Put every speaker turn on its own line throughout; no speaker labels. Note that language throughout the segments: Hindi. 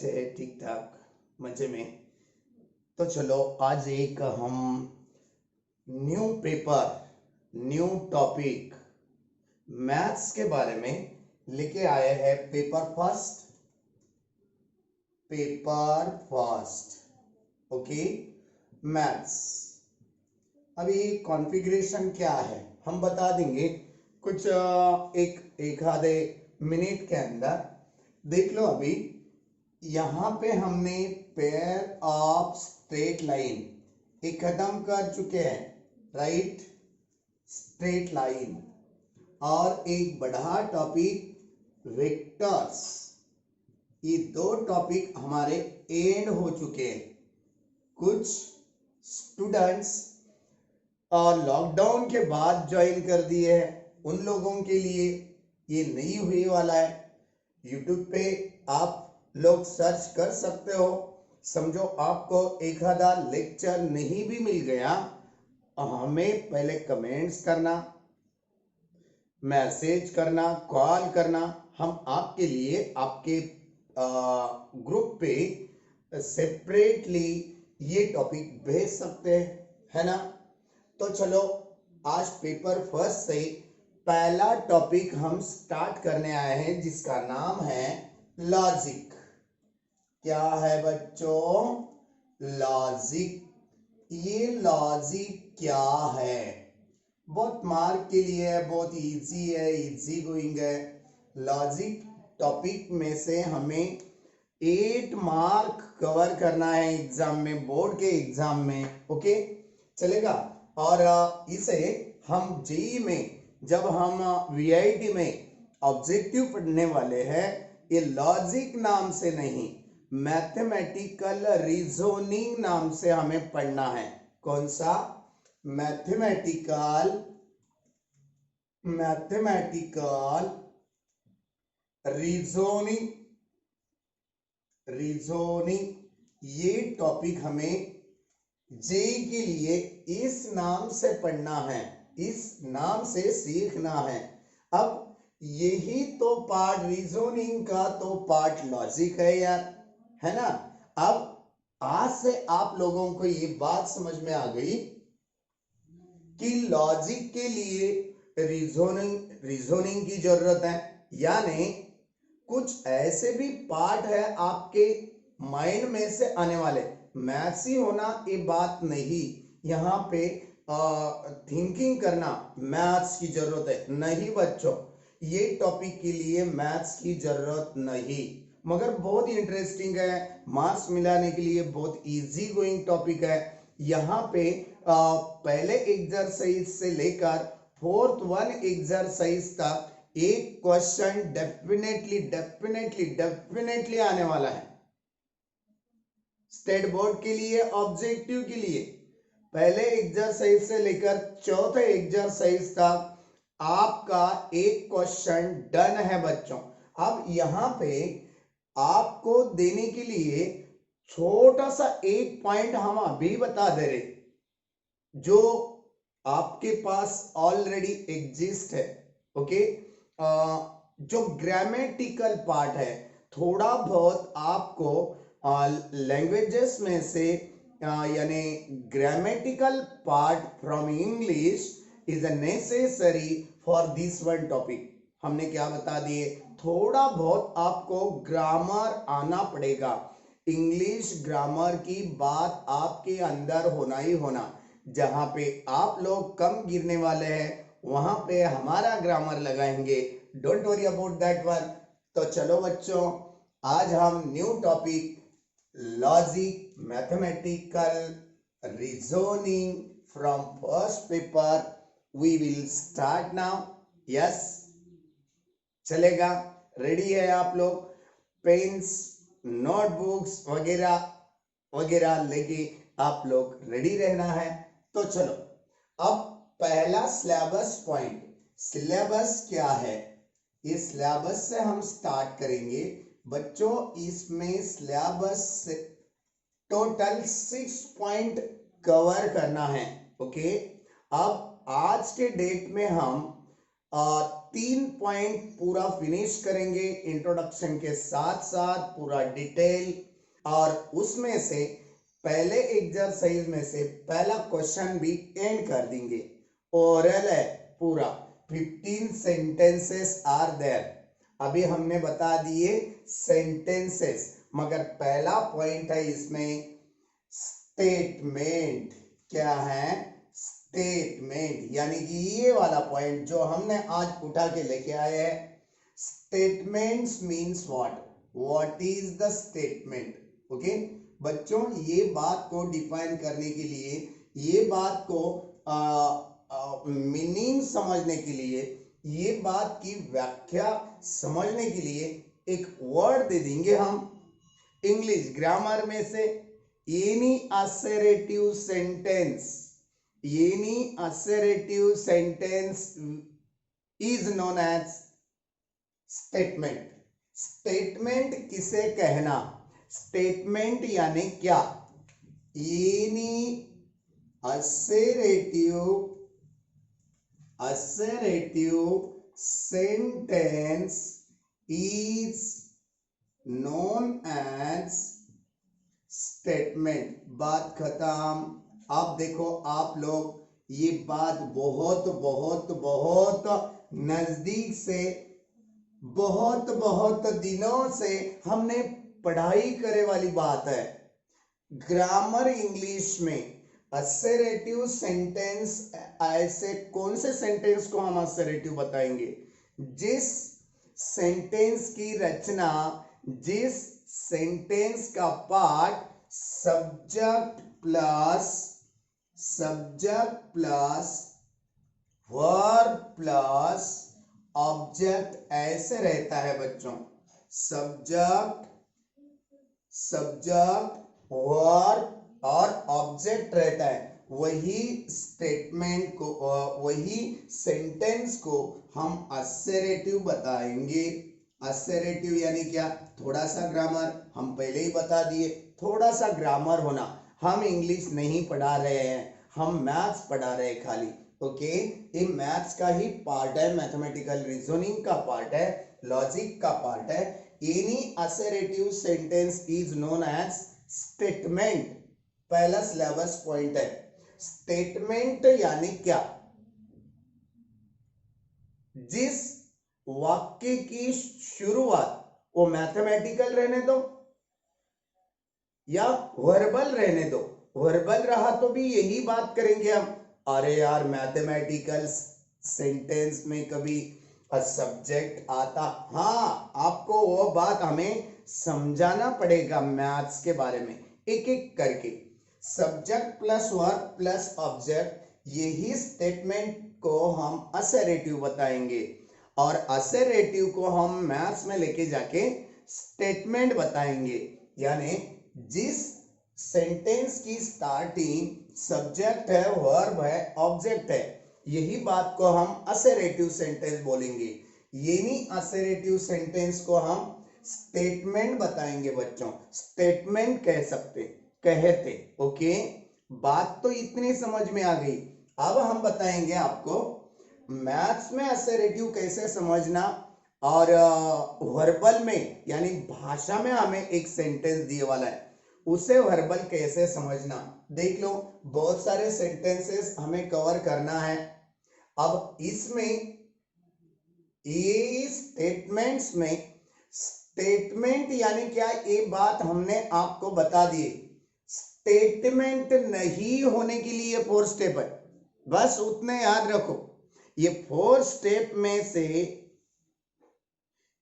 कैसे है? ठीक ठाक, मजे में। तो चलो आज एक हम new paper, new topic maths के बारे में लेके आए हैं। Paper first, okay. मैथ्स अभी कॉन्फ़िगरेशन क्या है हम बता देंगे कुछ एक आधे मिनट के अंदर। देख लो, अभी यहाँ पे हमने पेयर ऑफ स्ट्रेट लाइन एक खत्म कर चुके हैं, राइट। स्ट्रेट लाइन और एक बड़ा टॉपिक वेक्टर्स, ये दो टॉपिक हमारे एंड हो चुके हैं। कुछ स्टूडेंट्स लॉकडाउन के बाद ज्वाइन कर दिए हैं, उन लोगों के लिए ये नहीं हुए वाला है। यूट्यूब पे आप लोग सर्च कर सकते हो। समझो आपको एक आधा लेक्चर नहीं भी मिल गया, हमें पहले कमेंट्स करना, मैसेज करना, कॉल करना। हम आपके लिए आपके ग्रुप पे सेपरेटली ये टॉपिक भेज सकते हैं, है ना। तो चलो आज पेपर फर्स्ट से पहला टॉपिक हम स्टार्ट करने आए हैं, जिसका नाम है लॉजिक। क्या है बच्चों? लॉजिक। ये लॉजिक क्या है? बहुत मार्क के लिए है, बहुत इजी है, इजी गोइंग है। लॉजिक टॉपिक में से हमें 8 मार्क कवर करना है एग्जाम में, बोर्ड के एग्जाम में, ओके चलेगा। और इसे हम जेई में, जब हम वीआईटी में ऑब्जेक्टिव पढ़ने वाले हैं, ये लॉजिक नाम से नहीं, मैथमेटिकल रीजनिंग नाम से हमें पढ़ना है। कौन सा? मैथमेटिकल रीजनिंग ये टॉपिक हमें जेई के लिए इस नाम से पढ़ना है, इस नाम से सीखना है। अब यही तो पार्ट रीजनिंग का तो पार्ट लॉजिक है यार, है ना। अब आज से आप लोगों को ये बात समझ में आ गई कि लॉजिक के लिए रीजनिंग की जरूरत है। यानी कुछ ऐसे भी पार्ट है आपके माइंड में से आने वाले, मैथ्स ही होना ये बात नहीं। यहाँ पे थिंकिंग करना मैथ्स की जरूरत है नहीं बच्चों, ये टॉपिक के लिए मैथ्स की जरूरत नहीं, मगर बहुत इंटरेस्टिंग है। मार्क्स मिलाने के लिए बहुत इजी गोइंग टॉपिक है। यहाँ पे पहले एक्सरसाइज से लेकर फोर्थ वन एक्सरसाइज तक एक क्वेश्चन डेफिनेटली आने वाला है। स्टेट बोर्ड के लिए, ऑब्जेक्टिव के लिए पहले एक्सरसाइज से लेकर चौथे एक्सरसाइज तक आपका एक क्वेश्चन डन है बच्चों। अब यहाँ पे आपको देने के लिए छोटा सा एक पॉइंट हम अभी बता दे रहे, जो आपके पास ऑलरेडी एग्जिस्ट है, ओके। जो ग्रामेटिकल पार्ट है, थोड़ा बहुत आपको लैंग्वेजेस में से यानी grammatical part from English is necessary for this one topic. हमने क्या बता दिए? थोड़ा बहुत आपको ग्रामर आना पड़ेगा। इंग्लिश ग्रामर की बात आपके अंदर होना ही होना। जहां पे आप लोग कम गिरने वाले हैं, वहां पे हमारा ग्रामर लगाएंगे, don't worry about that one. तो चलो बच्चों, आज हम new topic logic, mathematical reasoning from first paper we will start now. Yes, चलेगा? रेडी है आप लोग? पेन्स, नोटबुक्स वगैरह वगैरह लेके आप लोग रेडी रहना है। तो चलो, अब पहला सिलेबस पॉइंट। सिलेबस क्या है? इस सिलेबस से हम स्टार्ट करेंगे बच्चों। इसमें सिलेबस से टोटल 6 पॉइंट कवर करना है, ओके। अब आज के डेट में हम 3 पॉइंट पूरा फिनिश करेंगे इंट्रोडक्शन के साथ साथ पूरा डिटेल, और उसमें से पहले एक्सरसाइज में से पहला क्वेश्चन भी एंड कर देंगे। ओरल है पूरा, 15 सेंटेंसेस आर देयर। अभी हमने बता दिए सेंटेंसेस, मगर पहला पॉइंट है इसमें स्टेटमेंट। क्या है? स्टेटमेंट, यानी कि ये वाला पॉइंट जो हमने आज उठा के लेके आए हैं। Statements means what is the statement? Okay बच्चों, ये बात को डिफाइन करने के लिए, ये बात को मीनिंग समझने के लिए, ये बात की व्याख्या समझने के लिए एक वर्ड दे देंगे हम इंग्लिश ग्रामर में से। Any assertive sentence, any assertive sentence is known as statement. Statement किसे कहना? स्टेटमेंट यानी क्या? Any assertive sentence is known as statement। बात खत्म। अब देखो आप लोग, ये बात बहुत बहुत बहुत नजदीक से, बहुत बहुत दिनों से हमने पढ़ाई करे वाली बात है। ग्रामर इंग्लिश में असर्टिव सेंटेंस, ऐसे कौन से सेंटेंस को हम असर्टिव बताएंगे? जिस सेंटेंस की रचना, जिस सेंटेंस का part subject plus verb plus object ऐसे रहता है बच्चों। सब्जेक्ट वर्ब और ऑब्जेक्ट रहता है, वही स्टेटमेंट को, वही सेंटेंस को हम असर्टिव बताएंगे। असर्टिव यानी क्या? थोड़ा सा ग्रामर हम पहले ही बता दिए, थोड़ा सा ग्रामर होना। हम इंग्लिश नहीं पढ़ा रहे हैं, हम मैथ्स पढ़ा रहे हैं खाली। ओके, ये मैथ्स का ही पार्ट है, मैथमेटिकल रीजनिंग का पार्ट है, लॉजिक का पार्ट है। Any assertive sentence is known as statement. पहला सिलेबस पॉइंट है। स्टेटमेंट यानी क्या? जिस वाक्य की शुरुआत वो मैथमेटिकल रहने दो या वर्बल रहने दो, वर्बल रहा तो भी यही बात करेंगे हम। अरे यार, मैथमेटिकल सेंटेंस में कभी सब्जेक्ट आता, हाँ, आपको वो बात हमें समझाना पड़ेगा मैथ्स के बारे में एक एक करके। Subject plus verb plus object, यही स्टेटमेंट को हम असर्टिव बताएंगे, और असर्टिव को हम मैथ्स में लेके जाके स्टेटमेंट बताएंगे। यानी जिस सेंटेंस की स्टार्टिंग सब्जेक्ट है, वर्ब है, ऑब्जेक्ट है, यही बात को हम असर्टिव सेंटेंस बोलेंगे। यानी असर्टिव सेंटेंस को हम स्टेटमेंट बताएंगे बच्चों, स्टेटमेंट कह सकते, कहते। ओके, बात तो इतनी समझ में आ गई। अब हम बताएंगे आपको मैथ्स में असर्टिव कैसे समझना, और वर्बल में यानी भाषा में हमें एक सेंटेंस दिए वाला है, उसे वर्बल कैसे समझना। देख लो, बहुत सारे सेंटेंसेस हमें कवर करना है। अब इसमें ये स्टेटमेंट्स में, स्टेटमेंट यानी क्या, ये बात हमने आपको बता दी। स्टेटमेंट नहीं होने के लिए 4 स्टेप है, बस उतने याद रखो। ये 4 स्टेप में से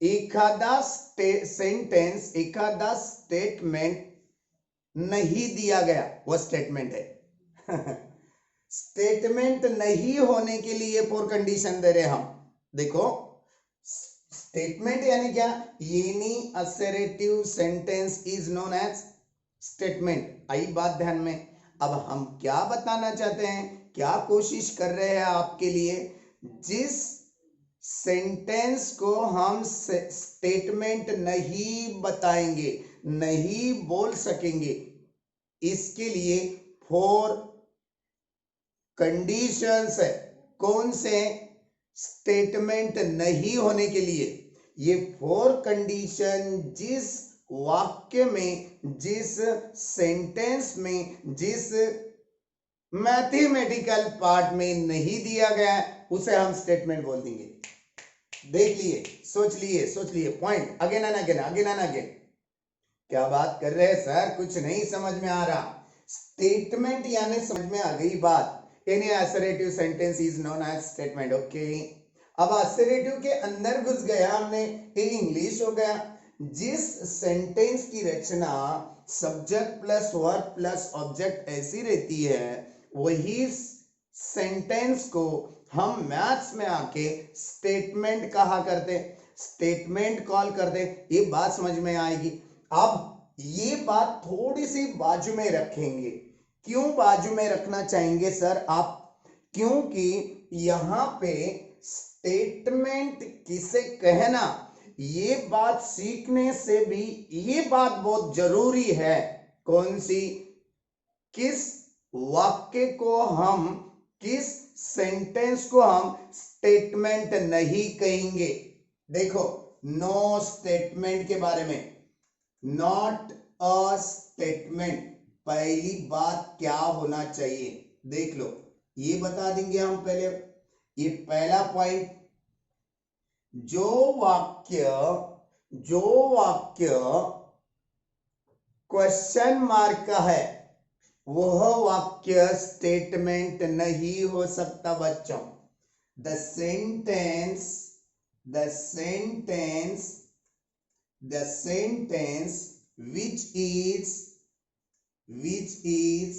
एखादा सेंटेंस, एखादा स्टेटमेंट नहीं दिया गया, वो स्टेटमेंट है। स्टेटमेंट नहीं होने के लिए 4 कंडीशन दे रहे हम। देखो, स्टेटमेंट यानी क्या? Any assertive sentence is known as statement. आई बात ध्यान में। अब हम क्या बताना चाहते हैं, क्या कोशिश कर रहे हैं आपके लिए? जिस सेंटेंस को हम स्टेटमेंट नहीं बताएंगे, नहीं बोल सकेंगे, इसके लिए 4 कंडीशंस है। कौन से? स्टेटमेंट नहीं होने के लिए ये 4 कंडीशन जिस वाक्य में, जिस सेंटेंस में, जिस मैथमेटिकल पार्ट में नहीं दिया गया उसे हम स्टेटमेंट बोल देंगे। देख लिए, सोच लिए point again and again, again and again. क्या बात कर रहे हैं सर, कुछ नहीं समझ में आ रहा। स्टेटमेंट यानी समझ में आ गई बात। Any assertive sentence is known as statement. Okay, अब असर्टिव के अंदर घुस गया हमने, ये इंग्लिश हो गया। जिस सेंटेंस की रचना subject plus verb plus object ऐसी रहती है, वही सेंटेंस को हम मैथ्स में आके स्टेटमेंट कहा करते, स्टेटमेंट कॉल करते। ये बात समझ में आएगी। अब ये बात थोड़ी सी बाजू में रखेंगे। क्यों बाजू में रखना चाहेंगे सर आप? क्योंकि यहां पे स्टेटमेंट किसे कहना, ये बात सीखने से भी ये बात बहुत जरूरी है। कौन सी? किस वाक्य को हम, किस सेंटेंस को हम स्टेटमेंट नहीं कहेंगे। देखो, नो स्टेटमेंट के बारे में, नॉट अ स्टेटमेंट, पहली बात क्या होना चाहिए देख लो, ये बता देंगे हम पहले। ये पहला पॉइंट, जो वाक्य क्वेश्चन मार्क का है वह वाक्य स्टेटमेंट नहीं हो सकता बच्चों। The sentence which is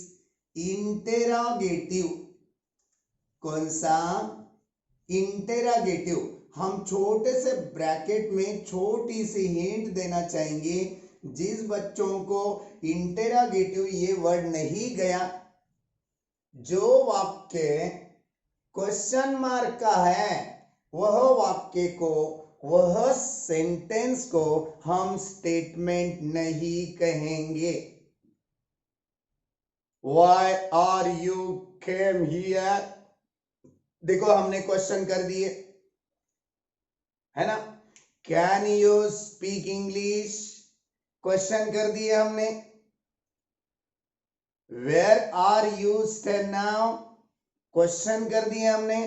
interrogative। कौन सा? इंटेरागेटिव। हम छोटे से ब्रैकेट में छोटी सी हिंट देना चाहेंगे। जिस बच्चों को इंटेरागेटिव ये वर्ड नहीं गया, जो वाक्य क्वेश्चन मार्क का है वह वाक्य को, वह सेंटेंस को हम स्टेटमेंट नहीं कहेंगे। Why are you came here? देखो, हमने क्वेश्चन कर दिए है ना। Can you speak English, question कर दिए हमने। Where are you stand now, question कर दिए हमने।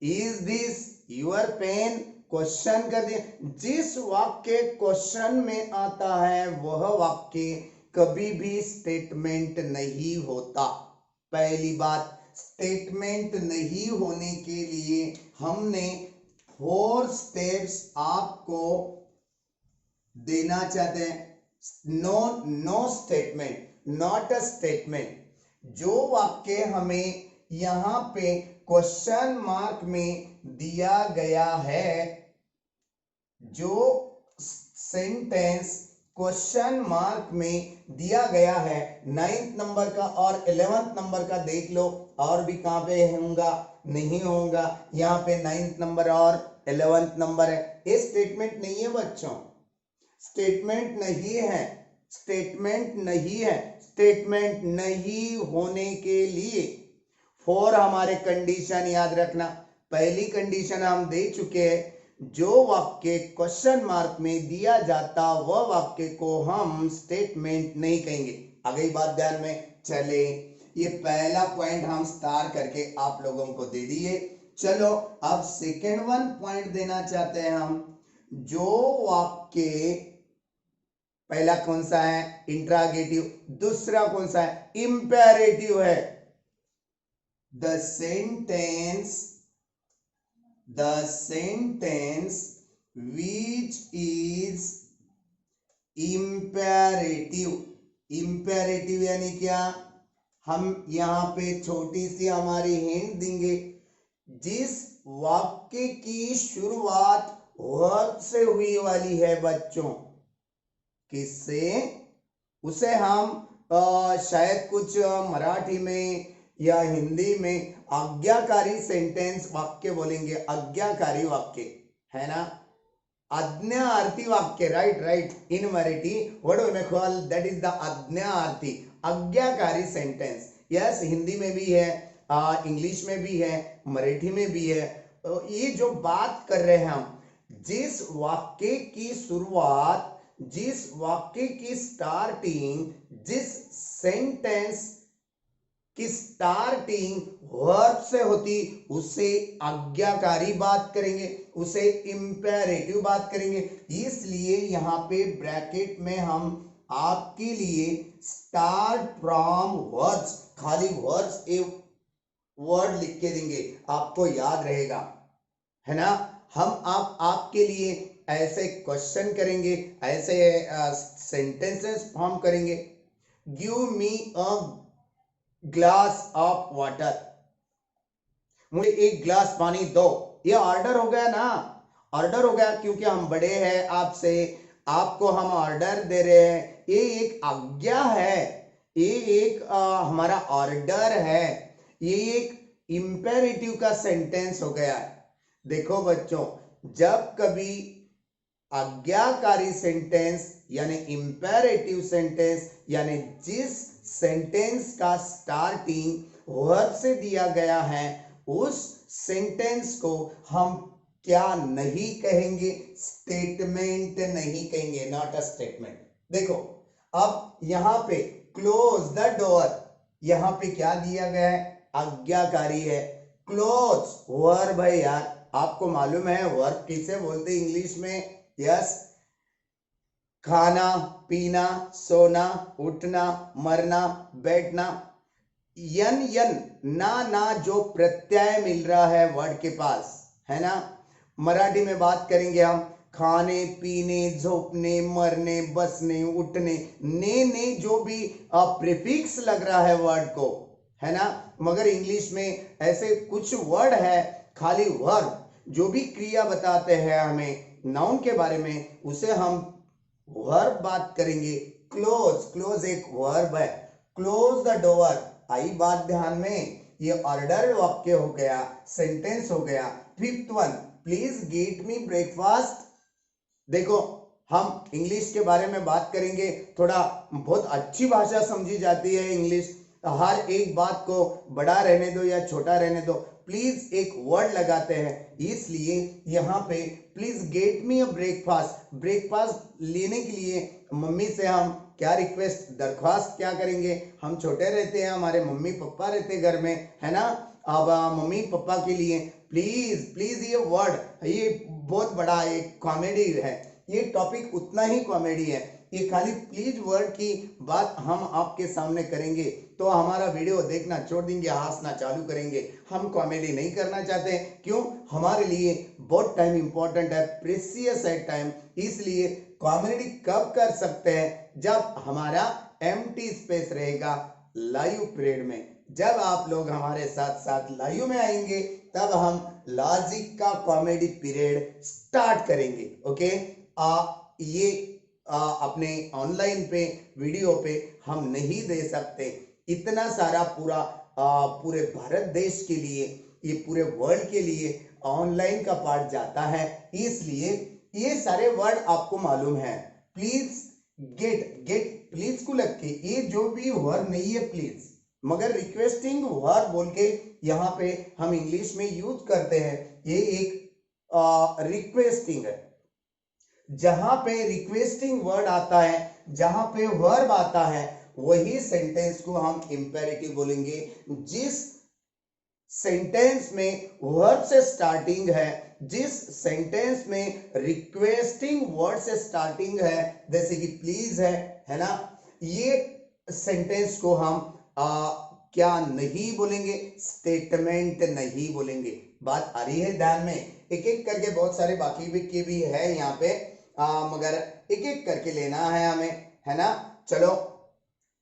Is this your pen, question कर दिए। जिस वाक्य क्वेश्चन में आता है वह वाक्य कभी भी स्टेटमेंट नहीं होता। पहली बात, स्टेटमेंट नहीं होने के लिए हमने 4 स्टेप्स आपको देना चाहते हैं। No statement, not a statement. जो वाक्य हमें यहां पे क्वेश्चन मार्क में दिया गया है, जो सेंटेंस क्वेश्चन मार्क में दिया गया है, 9th नंबर का और 11th नंबर का देख लो, और भी कहां पे होगा? नहीं होगा। यहाँ पे 9th नंबर और 11th नंबर है। ये स्टेटमेंट नहीं है बच्चों, स्टेटमेंट नहीं है, स्टेटमेंट नहीं है। स्टेटमेंट नहीं होने के लिए 4 हमारे कंडीशन याद रखना। पहली कंडीशन हम दे चुके हैं, जो वाक्य क्वेश्चन मार्क में दिया जाता वह वाक्य को हम स्टेटमेंट नहीं कहेंगे। आ गई बात ध्यान में? चले, ये पहला पॉइंट हम स्टार करके आप लोगों को दे दिए। चलो अब सेकेंड वन पॉइंट देना चाहते हैं हम। जो वाक्य, पहला कौन सा है? इंट्रागेटिव। दूसरा कौन सा है? इंपेरेटिव है। The sentence which is imperative। imperative यानी क्या? हम यहां पे छोटी सी हमारी हिंट देंगे। जिस वाक्य की शुरुआत वर्ब से हुई वाली है बच्चों, किससे? उसे हम शायद कुछ मराठी में या हिंदी में आज्ञाकारी सेंटेंस वाक्य बोलेंगे। आज्ञाकारी वाक्य है ना, आज्ञार्थी वाक्य। Right. In Marathi what we call that is the आज्ञार्थी, आज्ञाकारी सेंटेंस। यस, हिंदी में भी है, इंग्लिश में भी है, मराठी में भी है। ये जो बात कर रहे हैं हम, जिस वाक्य की शुरुआत, जिस वाक्य की स्टार्टिंग, जिस सेंटेंस कि स्टार्टिंग वर्ब से होती, उसे आज्ञाकारी बात करेंगे, उसे इंपेरेटिव बात करेंगे। इसलिए यहाँ पे ब्रैकेट में हम आपके लिए स्टार्ट फ्रॉम वर्ड्स, खाली वर्ड्स ए वर्ड लिख के देंगे, आपको याद रहेगा, है ना। हम आपके लिए ऐसे क्वेश्चन करेंगे, ऐसे सेंटेंसेस फॉर्म करेंगे। Give me a glass of water, मुझे एक गिलास पानी दो। ये ऑर्डर हो गया ना, ऑर्डर हो गया, क्योंकि हम बड़े हैं आपसे, आपको हम ऑर्डर दे रहे हैं, ये एक आज्ञा है, ये एक हमारा ऑर्डर है, ये एक इंपेरेटिव का सेंटेंस हो गया है। देखो बच्चों, जब कभी आज्ञाकारी सेंटेंस यानी इंपेरेटिव सेंटेंस, यानी जिस सेंटेंस का स्टार्टिंग वर्ब से दिया गया है, उस सेंटेंस को हम क्या नहीं कहेंगे? स्टेटमेंट नहीं कहेंगे, नॉट अ स्टेटमेंट। देखो अब यहां पे क्लोज द डोर, यहां पे क्या दिया गया है? आज्ञाकारी है। क्लोज वर्ब है यार, आपको मालूम है वर्ब किसे बोलते इंग्लिश में? यस, खाना, पीना, सोना, उठना, मरना, बैठना। यन यन ना ना जो प्रत्यय मिल रहा है वर्ड के पास, है ना। मराठी में बात करेंगे हम, खाने, पीने, झोपने, मरने, बसने, उठने, ने जो भी प्रीफिक्स लग रहा है वर्ड को, है ना। मगर इंग्लिश में ऐसे कुछ वर्ड है, खाली वर्ब, जो भी क्रिया बताते हैं हमें नाउन के बारे में, उसे हम वर्ब बात करेंगे। क्लोज, क्लोज एक वर्ब है। क्लोज द डोर, आई बात ध्यान में, ये ऑर्डर वाक्य हो गया, सेंटेंस हो गया। Fifth one, please get me breakfast. देखो हम इंग्लिश के बारे में बात करेंगे, थोड़ा बहुत अच्छी भाषा समझी जाती है इंग्लिश, हर एक बात को बड़ा रहने दो या छोटा रहने दो, प्लीज एक वर्ड लगाते हैं, इसलिए यहाँ पे please get me a breakfast. Breakfast लेने के लिए मम्मी से हम क्या रिक्वेस्ट, दरख्वास्त क्या करेंगे? हम छोटे रहते हैं, हमारे मम्मी पापा रहते घर में, है ना। अब मम्मी पापा के लिए प्लीज, प्लीज ये वर्ड, ये बहुत बड़ा एक कॉमेडी है, ये टॉपिक उतना ही कॉमेडी है, ये खाली प्लीज वर्ड की बात हम आपके सामने करेंगे तो हमारा वीडियो देखना छोड़ देंगे, हंसना चालू करेंगे। हम कॉमेडी नहीं करना चाहते, क्यों? हमारे लिए बहुत टाइम इंपॉर्टेंट है, प्रेशियस है टाइम, इसलिए कॉमेडी कब कर सकते हैं? जब हमारा एम्प्टी स्पेस रहेगा लाइव पीरियड में, जब आप लोग हमारे साथ साथ लाइव में आएंगे, तब हम लॉजिक का कॉमेडी पीरियड स्टार्ट करेंगे। ओके, ये अपने ऑनलाइन पे वीडियो पे हम नहीं दे सकते, इतना सारा पूरे भारत देश के लिए, ये पूरे वर्ल्ड के लिए ऑनलाइन का पार्ट जाता है, इसलिए ये सारे वर्ड आपको मालूम है। प्लीज गेट, गेट प्लीज को लग के, ये जो भी वर्ड नहीं है प्लीज, मगर रिक्वेस्टिंग वर्ड बोल के यहाँ पे हम इंग्लिश में यूज करते हैं, ये एक रिक्वेस्टिंग है। जहां पे रिक्वेस्टिंग वर्ड आता है, जहां पे वर्ब आता है, वही सेंटेंस को हम इंपेरेटिव बोलेंगे। जिस सेंटेंस में वर्ब से स्टार्टिंग है, जिस सेंटेंस में रिक्वेस्टिंग वर्ड से स्टार्टिंग है, जैसे कि प्लीज है ना, ये सेंटेंस को हम क्या नहीं बोलेंगे? स्टेटमेंट नहीं बोलेंगे। बात आ रही है ध्यान में? एक एक करके बहुत सारे बाकी भी है यहाँ पे, मगर एक एक करके लेना है हमें, है ना। चलो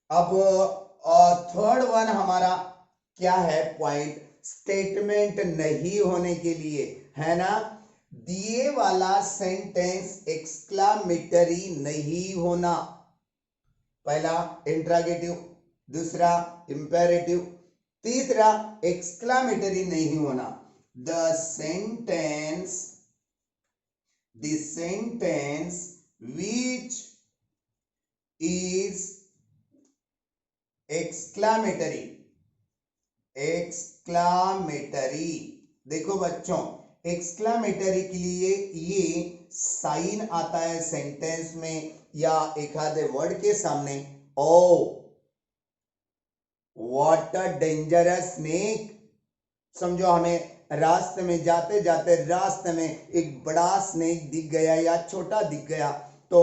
अब थर्ड वन हमारा क्या है पॉइंट? स्टेटमेंट नहीं होने के लिए, है ना, दिए वाला सेंटेंस एक्सक्लामेटरी नहीं होना। पहला इंट्रागेटिव, दूसरा इंपेरेटिव, तीसरा एक्सक्लामेटरी नहीं होना। The sentence which is exclamatory, देखो बच्चों, एक्सक्लेमेटरी के लिए ये साइन आता है सेंटेंस में या एक आधे वर्ड के सामने। Oh what a dangerous snake. समझो हमें रास्ते में जाते जाते रास्ते में एक बड़ा स्नेक दिख गया या छोटा दिख गया, तो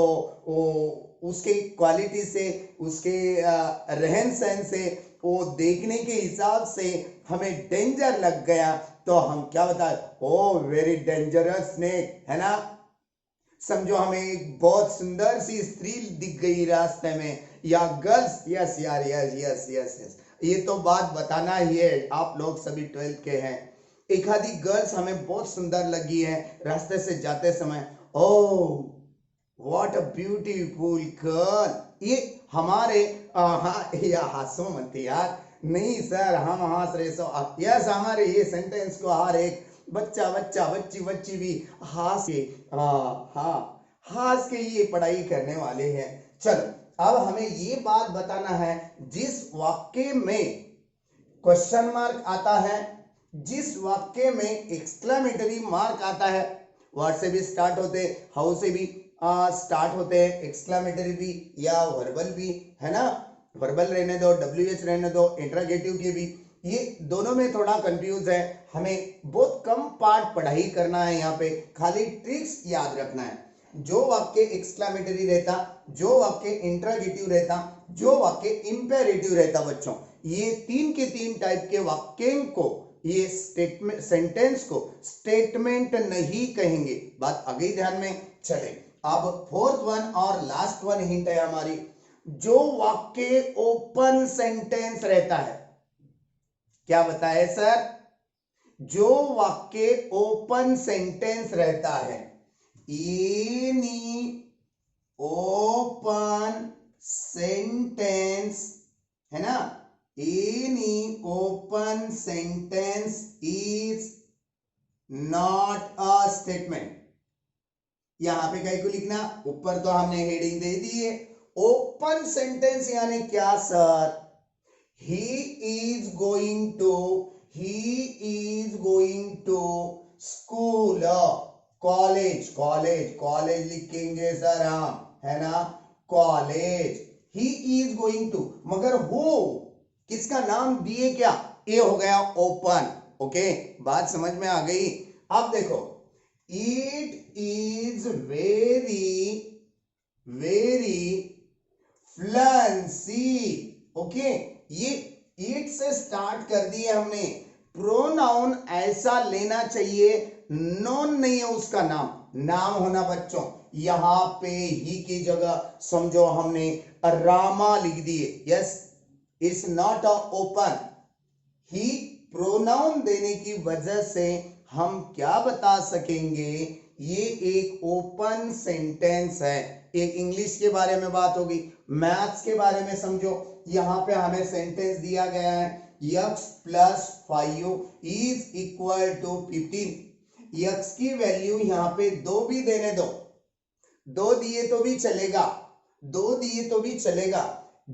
वो उसके क्वालिटी से, उसके रहन सहन से, वो देखने के हिसाब से हमें डेंजर लग गया, तो हम क्या बताए, ओ वेरी डेंजरस स्नेक, है ना। समझो हमें एक बहुत सुंदर सी स्त्री दिख गई रास्ते में या गर्ल्स, यस यार, यस यस यस यस, ये तो बात बताना ही है, आप लोग सभी 12th के हैं। एक आधी गर्ल्स हमें बहुत सुंदर लगी है रास्ते से जाते समय, oh what a beautiful girl. ये हमारे हाँ या हंसो मत यार, नहीं सर हम हंस रहे सो, यस हमारे ये सेंटेंस को हर एक बच्चा बच्चा बच्ची बच्ची भी हंस के, हाँ हाँ हंस के ये पढ़ाई करने वाले हैं। चलो अब हमें ये बात बताना है, जिस वाक्य में क्वेश्चन मार्क आता है, जिस वाक्य में एक्सक्लेमेटरी मार्क आता है, वर्ड से भी स्टार्ट होते, हाउ से भी स्टार्ट होते हैं, एक्सक्लेमेटरी भी या वर्बल भी, है ना। वर्बल रहने दो, WH रहने दो, इंटरोगेटिव के भी, ये दोनों में थोड़ा कंफ्यूज है। हमें बहुत कम पार्ट पढ़ाई करना है, यहाँ पे खाली ट्रिक्स याद रखना है। जो वाक्य एक्सक्लेमेटरी रहता, जो वाक्य इंटरोगेटिव रहता, जो वाक्य इंपेरेटिव रहता बच्चों, ये तीन के तीन टाइप के वाक्य को, ये स्टेटमेंट सेंटेंस को स्टेटमेंट नहीं कहेंगे। बात आगे ध्यान में चले। अब फोर्थ वन और लास्ट वन हिंट है हमारी, जो वाक्य ओपन सेंटेंस रहता है, क्या बताए सर, जो वाक्य ओपन सेंटेंस रहता है, एनी ओपन सेंटेंस, है ना, any open sentence is not a statement. यहां पे क्या को लिखना, ऊपर तो हमने हेडिंग दे दी है, ओपन सेंटेंस यानी क्या sir, he is going to, he is going to school, college, college college लिखेंगे सर हम, है ना, college, he is going to, मगर वो किसका नाम दिए क्या, ये हो गया ओपन। ओके बात समझ में आ गई। अब देखो, it is very very fancy, okay, ये इट से स्टार्ट कर दिए हमने, प्रोनाउन ऐसा लेना चाहिए, नॉन नहीं है उसका नाम, नाम होना बच्चों, यहां पे ही की जगह समझो हमने रामा लिख दिए, yes it's not a open, he pronoun देने की वजह से हम क्या बता सकेंगे, ये एक ओपन सेंटेंस है। एक इंग्लिश के बारे में बात होगी, मैथ्स के बारे में समझो, यहां पे हमें सेंटेंस दिया गया है, x + 5 is equal to 15, x की वैल्यू यहां पे 2 भी देने दो, 2 दिए तो भी चलेगा, 2 दिए तो भी चलेगा,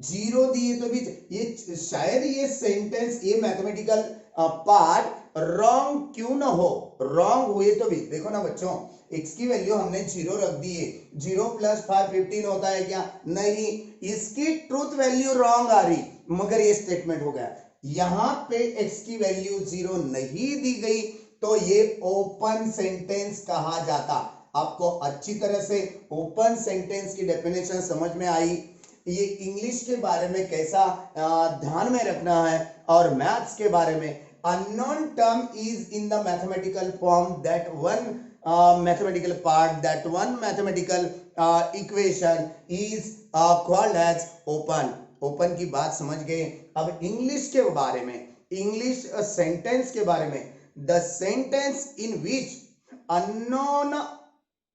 0 दिए तो भी, ये शायद ये सेंटेंस, ये मैथमेटिकल पार्ट रॉन्ग क्यों ना हो, रॉन्ग हुए तो भी देखो ना बच्चों, x की वैल्यू हमने 0 रख दी है, 0 + 5 15 होता है क्या, नहीं, इसकी ट्रूथ वैल्यू रॉन्ग आ रही, मगर ये स्टेटमेंट हो गया। यहां पे x की वैल्यू 0 नहीं दी गई, तो ये ओपन सेंटेंस कहा जाता। आपको अच्छी तरह से ओपन सेंटेंस की डेफिनेशन समझ में आई, ये इंग्लिश के बारे में कैसा ध्यान में रखना है, और मैथ्स के बारे में, unknown term is in the mathematical form, that one mathematical part, that one mathematical equation is called as open। Open की बात समझ गए। अब इंग्लिश के बारे में, इंग्लिश सेंटेंस के बारे में, the sentence in which unknown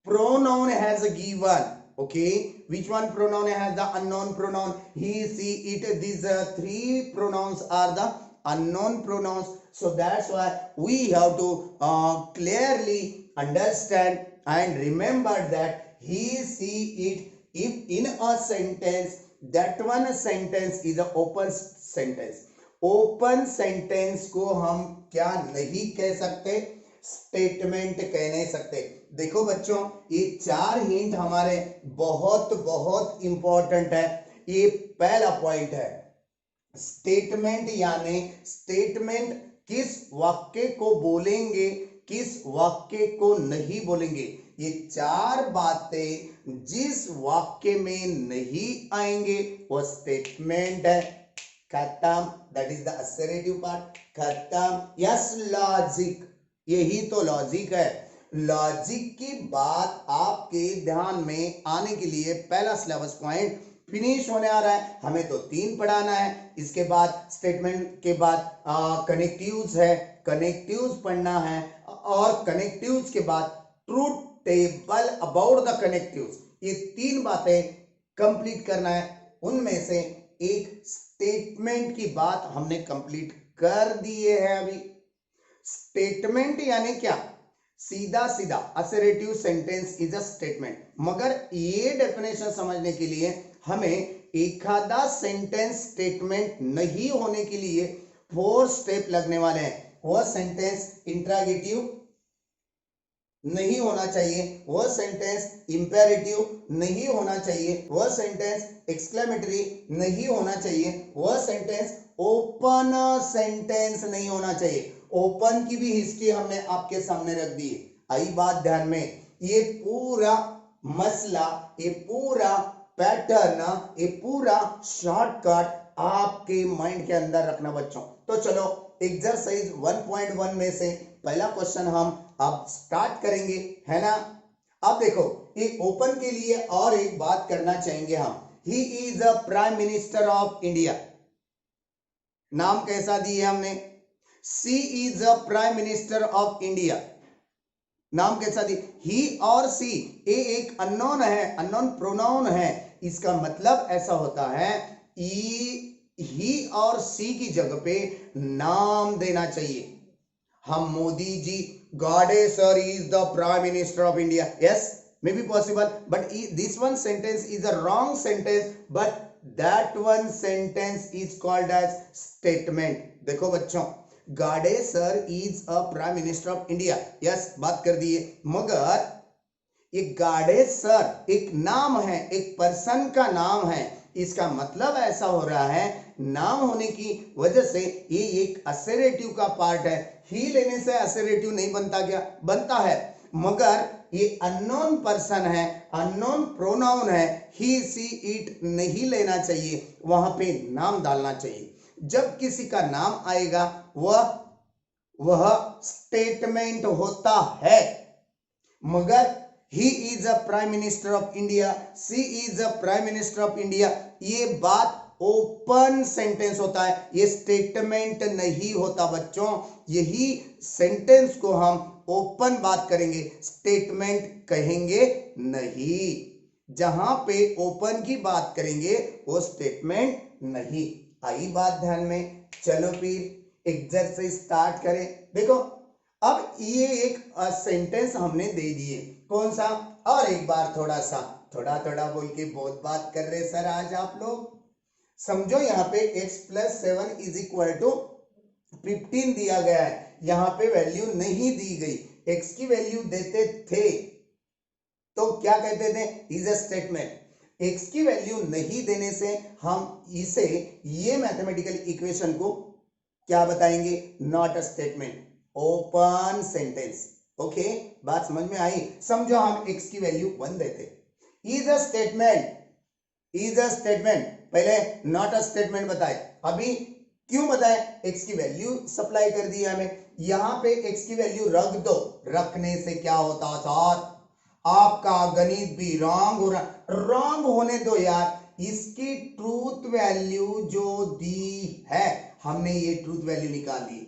pronoun has given, okay, which one pronoun has the unknown pronoun, he she it, these three pronouns are the unknown pronouns, so that's why we have to clearly understand and remember that he she it, if in a sentence, that one sentence is a open sentence। Open sentence को हम क्या नहीं कह सकते, स्टेटमेंट कह नहीं सकते। देखो बच्चों, ये 4 हिंट हमारे बहुत बहुत इंपॉर्टेंट है। ये पहला पॉइंट है, स्टेटमेंट यानी स्टेटमेंट किस वाक्य को बोलेंगे, किस वाक्य को नहीं बोलेंगे। ये 4 बातें जिस वाक्य में नहीं आएंगे वो स्टेटमेंट है। खत्म, that is the assertive part. खत्म। यस, लॉजिक, यही तो लॉजिक है। लॉजिक की बात आपके ध्यान में आने के लिए पहला सिलेबस पॉइंट फिनिश होने आ रहा है। हमें तो 3 पढ़ाना है, इसके बाद स्टेटमेंट के बाद कनेक्टिव्स है, कनेक्टिव्स पढ़ना है, और कनेक्टिव्स के बाद truth table about the connectives. ये 3 बातें कंप्लीट करना है। उनमें से एक स्टेटमेंट की बात हमने कंप्लीट कर दिए है। अभी स्टेटमेंट यानी क्या, सीधा सीधा assertive sentence is a statement. मगर ये डेफिनेशन समझने के लिए हमें एखादा सेंटेंस स्टेटमेंट नहीं होने के लिए 4 स्टेप लगने वाले हैं। वह सेंटेंस इंट्रोगेटिव नहीं होना चाहिए, वह सेंटेंस इंपेरेटिव नहीं होना चाहिए, वह सेंटेंस एक्सक्लेमेटरी नहीं होना चाहिए, वह सेंटेंस ओपन सेंटेंस नहीं होना चाहिए। ओपन की भी हिस्ट्री हमने आपके सामने रख दी है। आई बात ध्यान में, ये पूरा मसला, ये पूरा पैटर्न, ये पूरा शॉर्टकट आपके माइंड के अंदर रखना बच्चों। तो चलो एक्सरसाइज 1.1 में से पहला क्वेश्चन हम अब स्टार्ट करेंगे, है ना। अब देखो, ये ओपन के लिए और एक बात करना चाहेंगे हम। He is a prime minister of India. नाम कैसा दिया हमने, she is a prime minister of India. नाम कैसा दी, ही और सी, ये एक अननोन है, अननोन प्रोनाउन है। इसका मतलब ऐसा होता है ही और सी की जगह पे नाम देना चाहिए। हम Modi ji, Gode sir is the prime minister of India, yes may be possible, but this one sentence is a wrong sentence, but that one sentence is called as statement. देखो बच्चों, Gade sir is a prime minister of India, yes बात कर दिए, मगर ये गाडे सर एक नाम है, एक पर्सन का नाम है। इसका मतलब ऐसा हो रहा है, नाम होने की वजह से ये एक असर्टिव का पार्ट है। ही लेने से असर्टिव नहीं बनता क्या, बनता है, मगर ये अननोन पर्सन है, अननोन प्रोनाउन है। ही सी इट नहीं लेना चाहिए, वहां पे नाम डालना चाहिए। जब किसी का नाम आएगा वह स्टेटमेंट होता है। मगर he is a prime minister of India, she is a prime minister of India, ये बात ओपन सेंटेंस होता है, ये स्टेटमेंट नहीं होता बच्चों। यही सेंटेंस को हम ओपन बात करेंगे, स्टेटमेंट कहेंगे नहीं। जहां पे ओपन की बात करेंगे वो स्टेटमेंट नहीं। आई बात ध्यान में। चलो फिर एक्सरसाइज स्टार्ट करें। देखो, अब ये एक सेंटेंस हमने दे दिए, कौन सा, और एक बार थोड़ा थोड़ा बोल के बहुत बात कर रहे सर आज आप लोग। समझो यहाँ पे x + 7 = 15 दिया गया है, यहाँ पे वैल्यू नहीं दी गई। x की वैल्यू देते थे तो क्या कहते थे, इज अ स्टेटमेंट। x की वैल्यू नहीं देने से हम इसे, ये मैथमेटिकल इक्वेशन को क्या बताएंगे, not a statement, open sentence. Okay, बात समझ में आई। समझो हम x की वैल्यू 1 देते, is a statement, is a statement. पहले नॉट अ स्टेटमेंट बताए, अभी क्यों बताए, x की वैल्यू सप्लाई कर दी हमें। यहां पे x की वैल्यू रख दो, रखने से क्या होता था, आपका गणित भी रॉन्ग हो रहा, रॉन्ग होने दो यार। इसकी ट्रूथ वैल्यू जो दी है, हमने ये ट्रूथ वैल्यू निकाल दी,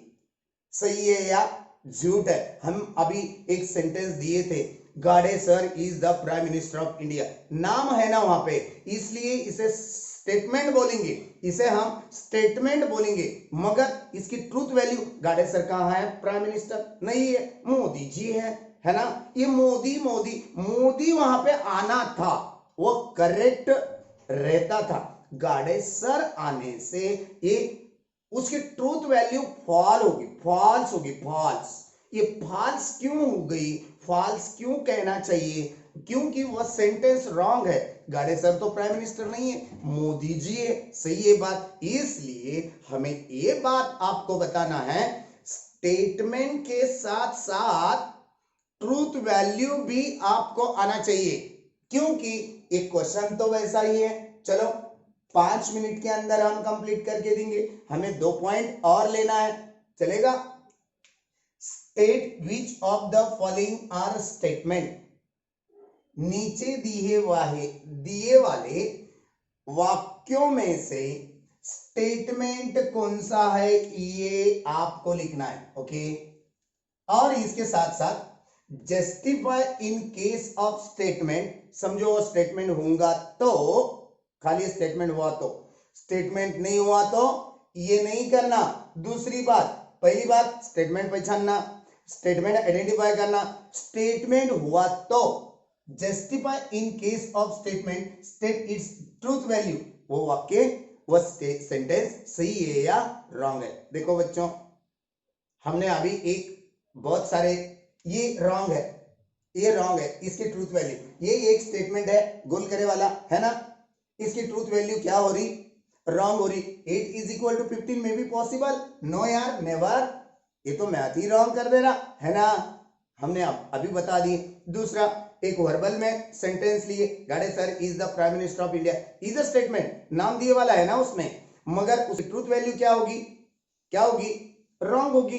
सही है या झूठ है। हम अभी एक सेंटेंस दिए थे, गाडे sir is the prime minister of India, नाम है ना वहां पे, इसलिए इसे स्टेटमेंट बोलेंगे, इसे हम स्टेटमेंट बोलेंगे। मगर इसकी ट्रूथ वैल्यू, गाडे सर कहां है, प्राइम मिनिस्टर नहीं है, मोदी जी है ना। ये मोदी मोदी मोदी वहां पे आना था, वो करेक्ट रहता था। गाडे सर आने से ये उसकी ट्रूथ वैल्यू फॉल्स होगी, फॉल्स। ये फॉल्स क्यों हो गई, फॉल्स क्यों कहना चाहिए, क्योंकि वह सेंटेंस रॉन्ग है। गाड़े सर तो प्राइम मिनिस्टर नहीं है, मोदी जी है, सही है बात। इसलिए हमें ये बात आपको बताना है, स्टेटमेंट के साथ साथ ट्रूथ वैल्यू भी आपको आना चाहिए, क्योंकि एक क्वेश्चन तो वैसा ही है। चलो 5 मिनट के अंदर हम कंप्लीट करके देंगे, हमें 2 पॉइंट और लेना है, चलेगा। State which of the following are statement, नीचे दिए वाले वाक्यों में से स्टेटमेंट कौन सा है, ये आपको लिखना है। ओके, और इसके साथ साथ justify in case of statement, समझो वो स्टेटमेंट होगा तो, खाली स्टेटमेंट हुआ तो, स्टेटमेंट नहीं हुआ तो ये नहीं करना। दूसरी बात, पहली बात स्टेटमेंट पहचानना, स्टेटमेंट आइडेंटिफाई करना, स्टेटमेंट हुआ तो justify in case of statement, state its truth value, वो वाक्य वो सेंटेंस सही है या रॉन्ग है। देखो बच्चों, हमने अभी एक बहुत सारे, ये रॉन्ग है, ये रॉन्ग है, इसकी ट्रूथ वैल्यू, ये एक स्टेटमेंट है गोल करे वाला है ना, इसकी ट्रूथ वैल्यू क्या हो रही, रॉन्ग हो रही। 8 इज इक्वल टू 15 में भी पॉसिबल, नो यार नेवर, ये तो मैथ ही रॉन्ग कर दे रहा है ना, हमने अभी बता दी। दूसरा, एक वर्बल में सेंटेंस लिए, गाड़े sir is the prime minister of India, is a statement, नाम दिए वाला है ना उसमें, मगर उसकी ट्रूथ वैल्यू क्या होगी, क्या होगी, रॉन्ग होगी।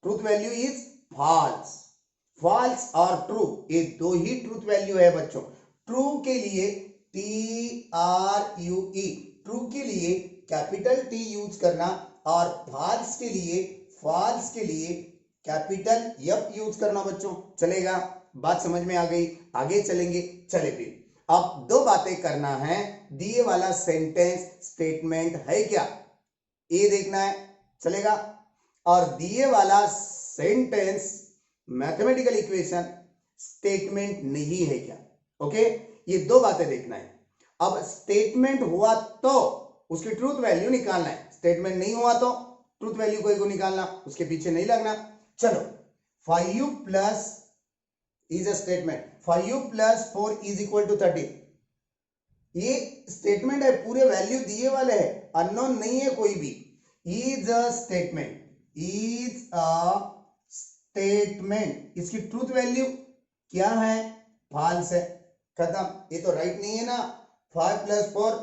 Truth value is false, false और ट्रू, ये दो ही ट्रूथ वैल्यू है बच्चों। ट्रू के लिए TRUE, ट्रू के लिए कैपिटल T यूज करना, और फॉल्स के लिए कैपिटल F यूज करना बच्चों, चलेगा। बात समझ में आ गई, आगे चलेंगे। चले फिर अब दो बातें करना है, दिए वाला सेंटेंस स्टेटमेंट है क्या, ये देखना है, चलेगा। और दिए वाला सेंटेंस मैथमेटिकल इक्वेशन स्टेटमेंट नहीं है क्या, ओके, ये दो बातें देखना है। अब स्टेटमेंट हुआ तो उसकी ट्रूथ वैल्यू निकालना है, स्टेटमेंट नहीं हुआ तो ट्रूथ वैल्यू को निकालना, उसके पीछे नहीं लगना। चलो, 5 plus is a statement, 5 plus 4 is equal to 13, ये स्टेटमेंट है, पूरे वैल्यू दिए वाले हैं, अननोन नहीं है कोई भी। Is a statement, is a statement, इसकी ट्रूथ वैल्यू क्या है, फॉल्स है, खत्म। ये तो राइट नहीं है ना, 5 प्लस 4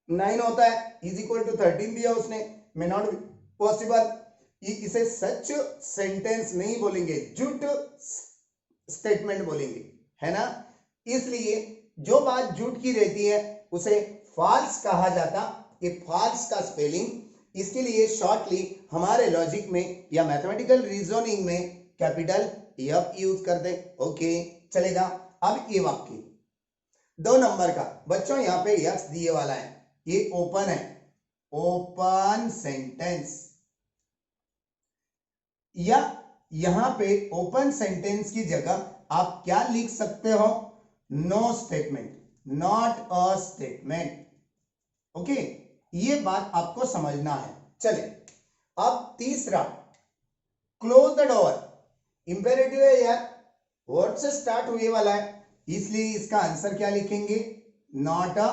9 होता है, इज इक्वल टू 13 दिया उसने, मे नॉट बी पॉसिबल। इसे सच सेंटेंस नहीं बोलेंगे, झूठ स्टेटमेंट बोलेंगे, है ना। इसलिए जो बात झूठ की रहती है उसे फॉल्स कहा जाता। ये फॉल्स का स्पेलिंग, इसके लिए शॉर्टली हमारे लॉजिक में या मैथमेटिकल रीजनिंग में कैपिटल F यूज कर दे, ओके, चलेगा। अब ये वाक्य 2 नंबर का बच्चों, यहां पे यक्स दिए वाला है, ये ओपन है, ओपन सेंटेंस, या यहां पे ओपन सेंटेंस की जगह आप क्या लिख सकते हो, no statement, not a statement, okay, ये बात आपको समझना है। चले, अब तीसरा, क्लोज द डोर, इंपेरेटिव है यार, वर्ड से स्टार्ट हुए वाला है, इसलिए इसका आंसर क्या लिखेंगे, नॉट अ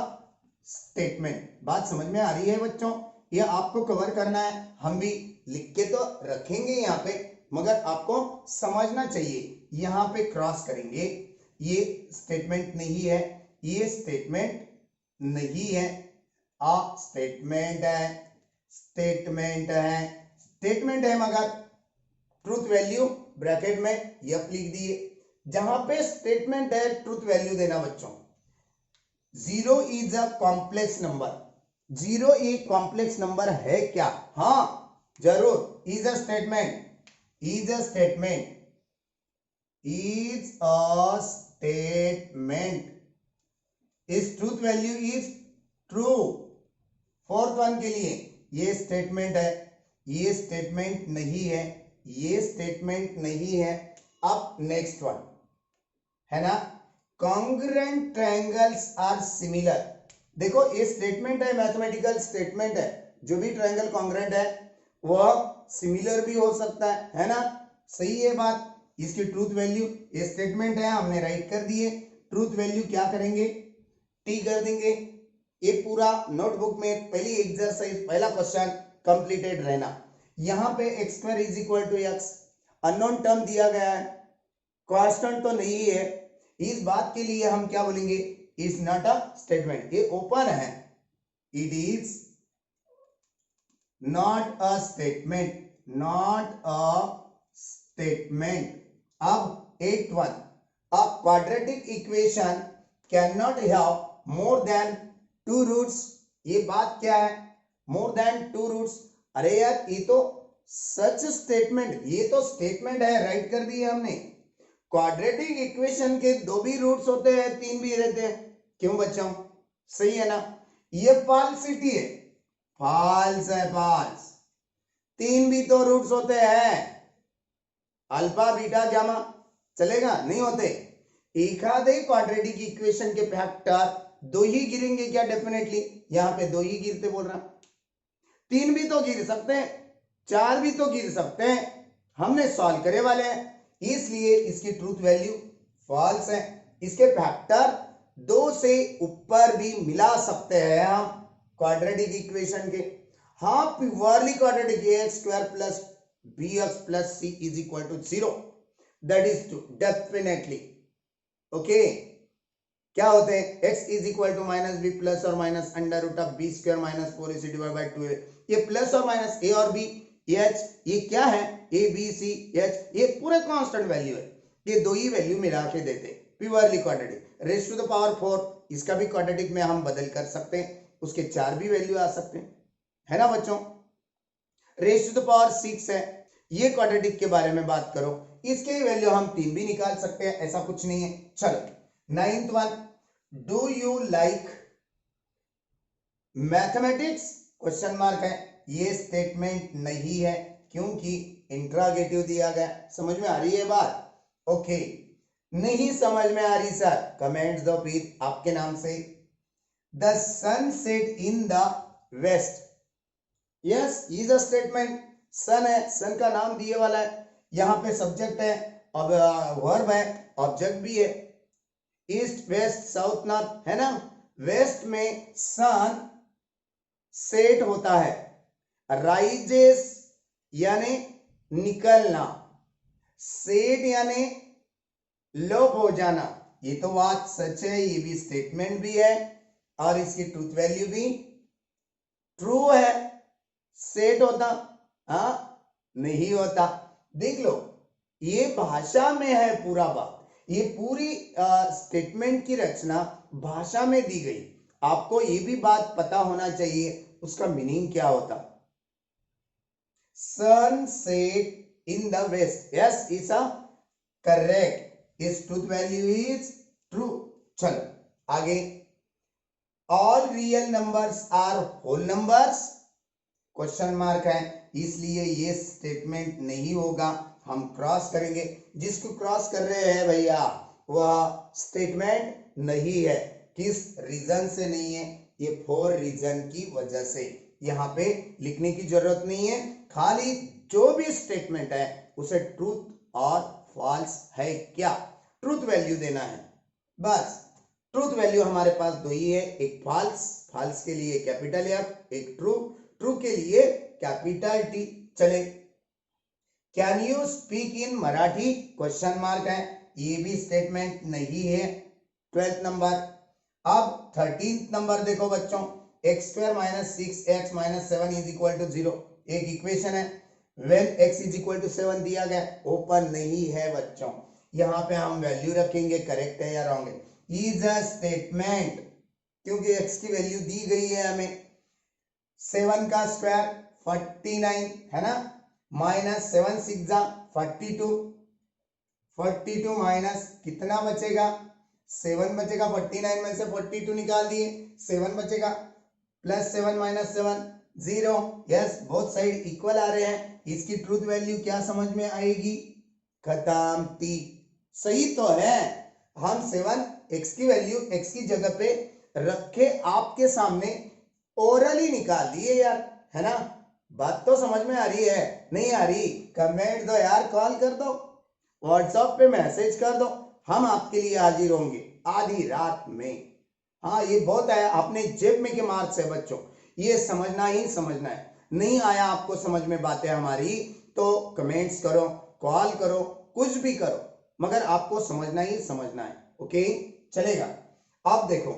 स्टेटमेंट। बात समझ में आ रही है बच्चों, ये आपको कवर करना है, हम भी लिख के तो रखेंगे यहाँ पे, मगर आपको समझना चाहिए, यहां पे क्रॉस करेंगे, ये स्टेटमेंट नहीं है, ये स्टेटमेंट नहीं है, आ स्टेटमेंट है, स्टेटमेंट है, स्टेटमेंट है, मगर ट्रूथ वैल्यू ब्रैकेट में F लिख दिए। जहां पे स्टेटमेंट है ट्रूथ वैल्यू देना बच्चों। 0 इज अ कॉम्प्लेक्स नंबर, 0 एक कॉम्प्लेक्स नंबर है क्या, हाँ जरूर, is a statement, is a statement, is a statement, its truth value is true। Fourth one के लिए ये स्टेटमेंट है, ये स्टेटमेंट नहीं है, ये स्टेटमेंट नहीं है। अब नेक्स्ट वन है ना, कॉन्ग्रुएंट ट्रायंगल्स आर सिमिलर, देखो ये स्टेटमेंट है, मैथमेटिकल स्टेटमेंट है, जो भी ट्रायंगल कॉन्ग्रुएंट है वह सिमिलर भी हो सकता है ना। सही है बात। इसकी ट्रूथ वैल्यू, ये स्टेटमेंट है, हमने राइट कर दिए। ट्रूथ वैल्यू क्या करेंगे, टी कर देंगे। ये पूरा नोटबुक में पहली एक्सरसाइज, पहला क्वेश्चन कंप्लीटेड रहना। यहाँ पे x square is equal to x, unknown term दिया गया है, कांस्टेंट तो नहीं है। इस बात के लिए हम क्या बोलेंगे, इज नॉट अ स्टेटमेंट, ये ओपन है, it is not a statement, not a statement. अब 8.1, a quadratic equation cannot have more than two roots। ये बात क्या है, more than two roots? अरे यार ये तो सच स्टेटमेंट, ये तो स्टेटमेंट है, राइट कर दिए हमने। क्वाड्रेटिक इक्वेशन के दो भी रूट्स होते हैं, तीन भी रहते हैं, क्यों बच्चों, सही है ना। ये फाल्सिटी है, फॉल्स है, फॉल्स। तीन भी तो रूट्स होते हैं, अल्फा बीटा गामा, चलेगा, नहीं होते। एक आधे क्वाड्रेटिक इक्वेशन के फैक्टर दो ही गिरेंगे क्या, डेफिनेटली यहाँ पे दो ही गिरते बोल रहा, तीन भी तो गिर सकते हैं, चार भी तो गिर सकते हैं, हमने सॉल्व करे वाले हैं, इसलिए इसकी ट्रूथ वैल्यू फॉल्स है। इसके फैक्टर दो से ऊपर भी मिला सकते हैं हम क्वाड्रेटिक इक्वेशन के। हाँ, purely quadratic, a square plus b x plus c is equal to 0, that is true, definitely. Okay, क्या होते हैं, x is equal to minus b plus और minus under root of b square minus 4ac divide by 2a। ये प्लस और माइनस a और b, h, ये क्या है, a b c h, ये पूरे कांस्टेंट वैल्यू है, ये दो ही वैल्यू मिला के देते, purely quadratic. Raise to the power 4, इसका भी क्वाड्रेटिक में हम बदल कर सकते हैं, उसके चार भी वैल्यू आ सकते हैं, है ना बच्चों। रेज़ टू द पावर 6 है, ये क्वाड्रेटिक के बारे में बात करो, इसके वैल्यू हम तीन भी निकाल सकते हैं, ऐसा कुछ नहीं है। चलो 9th one, do you like mathematics, question mark है, ये स्टेटमेंट नहीं है क्योंकि इंट्रागेटिव दिया गया। समझ में आ रही है बात, ओके। नहीं समझ में आ रही सर, कमेंट्स दो फिर आपके नाम से। The sun set in the west, yes is a statement, sun है, सन का नाम दिए वाला है, यहाँ पे सब्जेक्ट है, अब वर्ब है, ऑब्जेक्ट भी है। ईस्ट वेस्ट साउथ नॉर्थ है ना, वेस्ट में सन सेट होता है, राइजेस यानी निकलना, सेट यानी लोप हो जाना, ये तो बात सच है, ये भी स्टेटमेंट भी है और इसकी ट्रूथ वैल्यू भी ट्रू है। सेट होता, हाँ नहीं होता, देख लो ये भाषा में है पूरा बात, ये पूरी स्टेटमेंट की रचना भाषा में दी गई। आपको ये भी बात पता होना चाहिए उसका मीनिंग क्या होता। Sun set in the west, yes is a correct, इस ट्रूथ वैल्यू इज ट्रू। चलो आगे, all real numbers are whole numbers, question mark है, इसलिए ये स्टेटमेंट नहीं होगा, हम क्रॉस करेंगे। जिसको क्रॉस कर रहे हैं भैया वह स्टेटमेंट नहीं है, किस रीजन से नहीं है, ये 4 रीजन की वजह से, यहाँ पे लिखने की जरूरत नहीं है, खाली जो भी स्टेटमेंट है उसे ट्रूथ और फॉल्स है क्या, ट्रूथ वैल्यू देना है बस। ट्रूथ वैल्यू हमारे पास दो ही है, एक फॉल्स, फॉल्स के लिए कैपिटल एफ, एक ट्रू, ट्रू के लिए कैपिटल टी। चले, can you speak in Marathi, question mark है, ये भी स्टेटमेंट नहीं है। 12th नंबर, अब 13th नंबर देखो बच्चों, x square minus 6x minus 7 is equal to 0, एक इक्वेशन है, when x is equal to 7 दिया गया, ओपन नहीं है बच्चों, यहाँ पे हम वैल्यू रखेंगे, करेक्ट है या रॉन्ग है, इज अ स्टेटमेंट, क्योंकि x की वैल्यू दी गई है हमें, 7 का स्क्वायर 49 है ना, माइनस 7 6 42, 42 माइनस कितना बचेगा, 7 बचेगा, 49 में से 42 निकाल दिए, 7 बचेगा, plus 7 minus 7 0, yes both side equal आ रहे हैं, इसकी ट्रूथ वैल्यू क्या समझ में आएगी, खत्म, टी सही तो है। हम 7 x की वैल्यू x की जगह पे रखे आपके सामने, ओरली निकाल दिए यार, है ना, बात तो समझ में आ रही है? नहीं आ रही? कमेंट दो यार, कॉल कर दो, व्हाट्सएप पे मैसेज कर दो, हम आपके लिए हाजिर होंगे आधी रात में। हाँ ये बहुत है, अपने जेब में के मार्क्स है बच्चों, ये समझना ही समझना है। नहीं आया आपको समझ में बातें हमारी तो कमेंट्स करो, कॉल करो, कुछ भी करो, मगर आपको समझना ही समझना है। ओके चलेगा। अब देखो,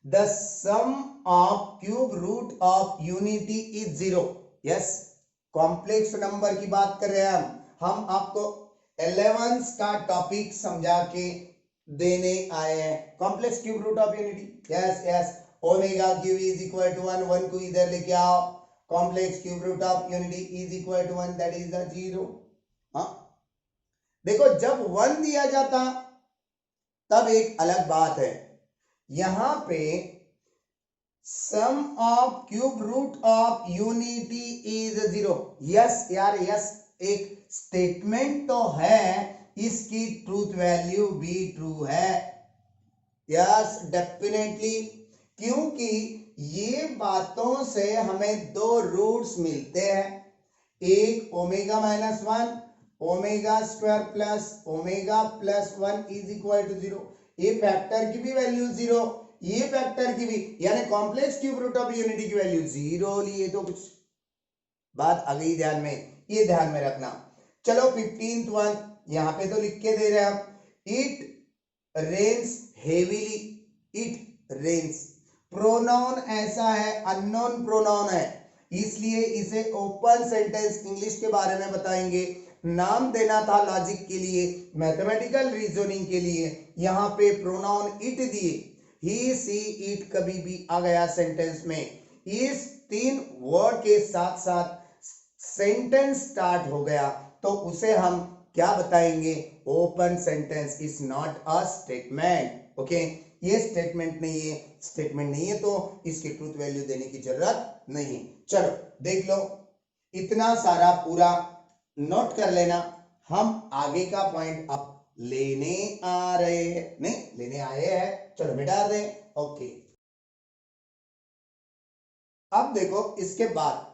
the sum of cube root of unity is 0। Yes, complex number की बात कर रहे हैं हम आपको 11th का टॉपिक समझा के देने आए हैं। Complex cube root of unity, yes yes, omega cube is equal to 1, 1 को इधर लेके आओ, complex cube root of unity is equal to 1, that is the 0। हाँ देखो, जब 1 दिया जाता तब एक अलग बात है, यहां पे sum of cube root of unity is 0। Yes यार यस, एक स्टेटमेंट तो है, इसकी ट्रूथ वैल्यू भी ट्रू है। यस डेफिनेटली, क्योंकि ये बातों से हमें दो रूट्स मिलते हैं, एक omega minus 1, omega square plus omega plus 1 is equal to 0। ये फैक्टर की भी वैल्यू 0, ये फैक्टर की भी, यानी complex cube root of unity की वैल्यू 0 लिए, तो कुछ बात आ गई ध्यान में, ये ध्यान में रखना। चलो 15th वन यहां पे तो लिख के दे रहे हैं हम, it rains heavily, it rains, pronoun ऐसा है, अननोन प्रोनाउन है, इसलिए इसे ओपन सेंटेंस इंग्लिश के बारे में बताएंगे। नाम देना था लॉजिक के लिए, मैथमेटिकल रीजनिंग के लिए, यहां पे प्रोनाउन इट दिए, ही सी इट कभी भी आ गया सेंटेंस में, इस 3 वर्ड के साथ साथ सेंटेंस स्टार्ट हो गया तो उसे हम क्या बताएंगे, open sentence, is not a statement. Okay, ये स्टेटमेंट नहीं है, स्टेटमेंट नहीं है तो इसकी ट्रूथ वैल्यू देने की जरूरत नहीं। चलो देख लो, इतना सारा पूरा नोट कर लेना, हम आगे का पॉइंट अब लेने आ रहे हैं, नहीं लेने आए हैं, चलो मिटा दें। ओके, अब देखो इसके बाद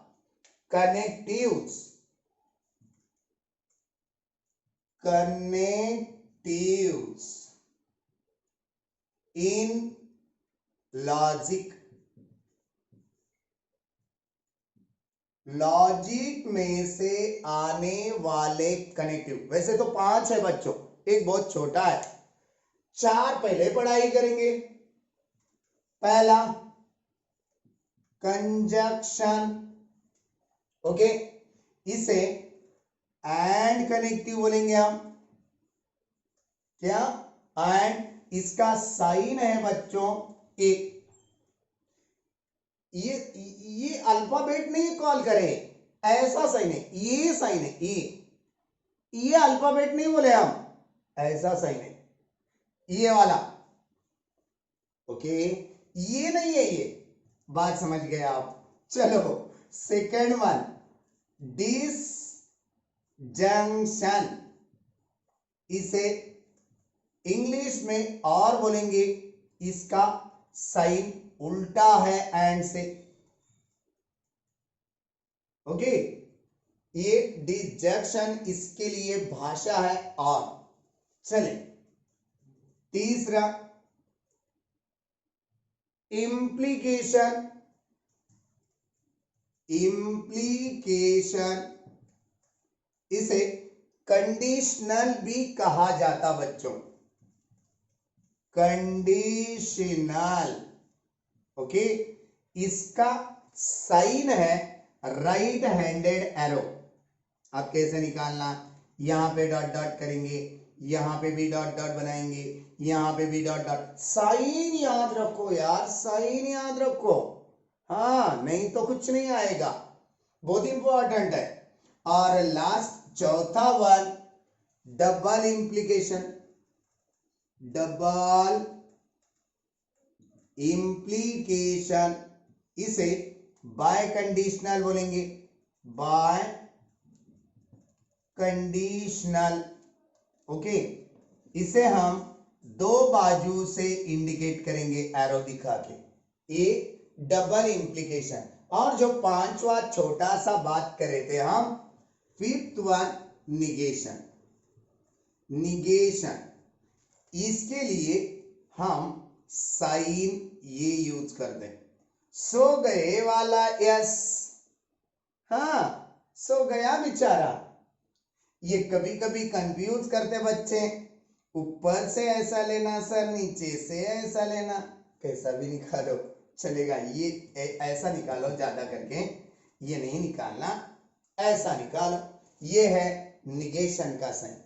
कनेक्टिव्स, कनेक्टिव्स इन लॉजिक, लॉजिक में से आने वाले कनेक्टिव, वैसे तो 5 है बच्चों, एक बहुत छोटा है, 4 पहले पढ़ाई करेंगे। पहला कंजक्शन, ओके, इसे एंड कनेक्टिव बोलेंगे हम, क्या, एंड, इसका साइन है बच्चों ए, ये अल्फाबेट नहीं कॉल करें, ऐसा साइन है, ये साइन है, ये अल्फाबेट नहीं बोले हम, ऐसा साइन है, ये वाला। ओके, ये नहीं है, ये बात समझ गए आप। चलो सेकंड वन, डिस जंक्शन, इसे इंग्लिश में और बोलेंगे, इसका साइन उल्टा है एंड से। ओके, ये डिजंक्शन, इसके लिए भाषा है और। चले तीसरा इम्प्लीकेशन, इम्प्लीकेशन, इसे कंडीशनल भी कहा जाता बच्चों, कंडीशनल। ओके, इसका साइन है राइट हैंडेड एरो। आप कैसे निकालना, यहां पे डॉट डॉट करेंगे, यहां पे भी डॉट डॉट बनाएंगे, यहां पे भी डॉट डॉट, साइन याद रखो यार, साइन याद रखो, हाँ नहीं तो कुछ नहीं आएगा, बहुत इंपॉर्टेंट है। और लास्ट चौथा one, double implication, double implication, इसे बाय कंडीशनल बोलेंगे, बाय कंडीशनल। ओके, इसे हम दो बाजू से इंडिकेट करेंगे एरो दिखा के, एक डबल इंप्लीकेशन। और जो पांचवा छोटा सा बात करे थे हम, फिफ्थ वन निगेशन। निगेशन इसके लिए हम साइन ये यूज करते हैं। सो गए वाला यस, हाँ सो गया बेचारा। ये कभी कभी कंफ्यूज करते बच्चे, ऊपर से ऐसा लेना सर, नीचे से ऐसा लेना, कैसा भी निकालो चलेगा। ये ऐसा निकालो ज्यादा करके, ये नहीं निकालना, ऐसा निकालो। ये है निगेशन का साइन।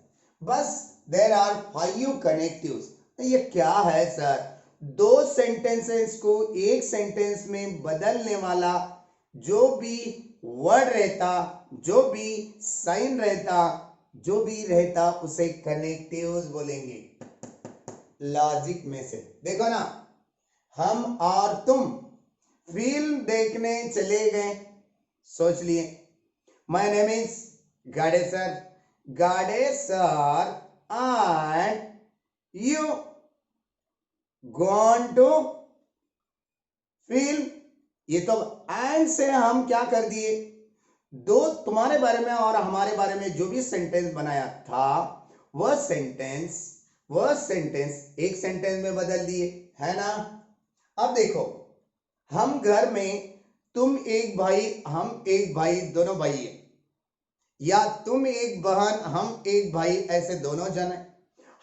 बस देयर आर 5 कनेक्टिव्स। ये क्या है सर? दो सेंटेंसेस को एक सेंटेंस में बदलने वाला जो भी वर्ड रहता, जो भी साइन रहता, जो भी रहता, उसे कनेक्टिव्स बोलेंगे। लॉजिक में से देखो ना, हम और तुम फिल्म देखने चले गए, सोच लिए माय नेम इज गाडेसर, गाडेसर and you gone to film. ये तो एंड से हम क्या कर दिए, दो तुम्हारे बारे में और हमारे बारे में जो भी सेंटेंस बनाया था, वह सेंटेंस एक सेंटेंस में बदल दिए, है ना। अब देखो, हम घर में, तुम एक भाई हम एक भाई, दोनों भाई है, या तुम एक बहन हम एक भाई, ऐसे दोनों जन है।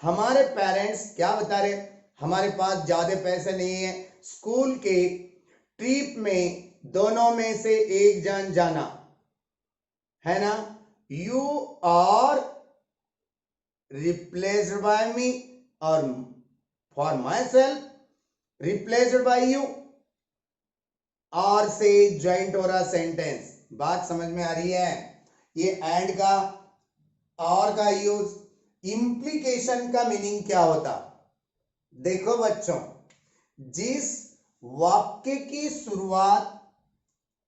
हमारे पेरेंट्स क्या बता रहे, हमारे पास ज्यादा पैसे नहीं है, स्कूल के ट्रिप में दोनों में से एक जन जाना, है ना। यू आर रिप्लेस्ड बाय मी, और for my self replaced by you. और से ज्वाइंट हो रहा सेंटेंस, बात समझ में आ रही है। ये एंड का और का यूज, इंप्लीकेशन का मीनिंग क्या होता, देखो बच्चों, जिस वाक्य की शुरुआत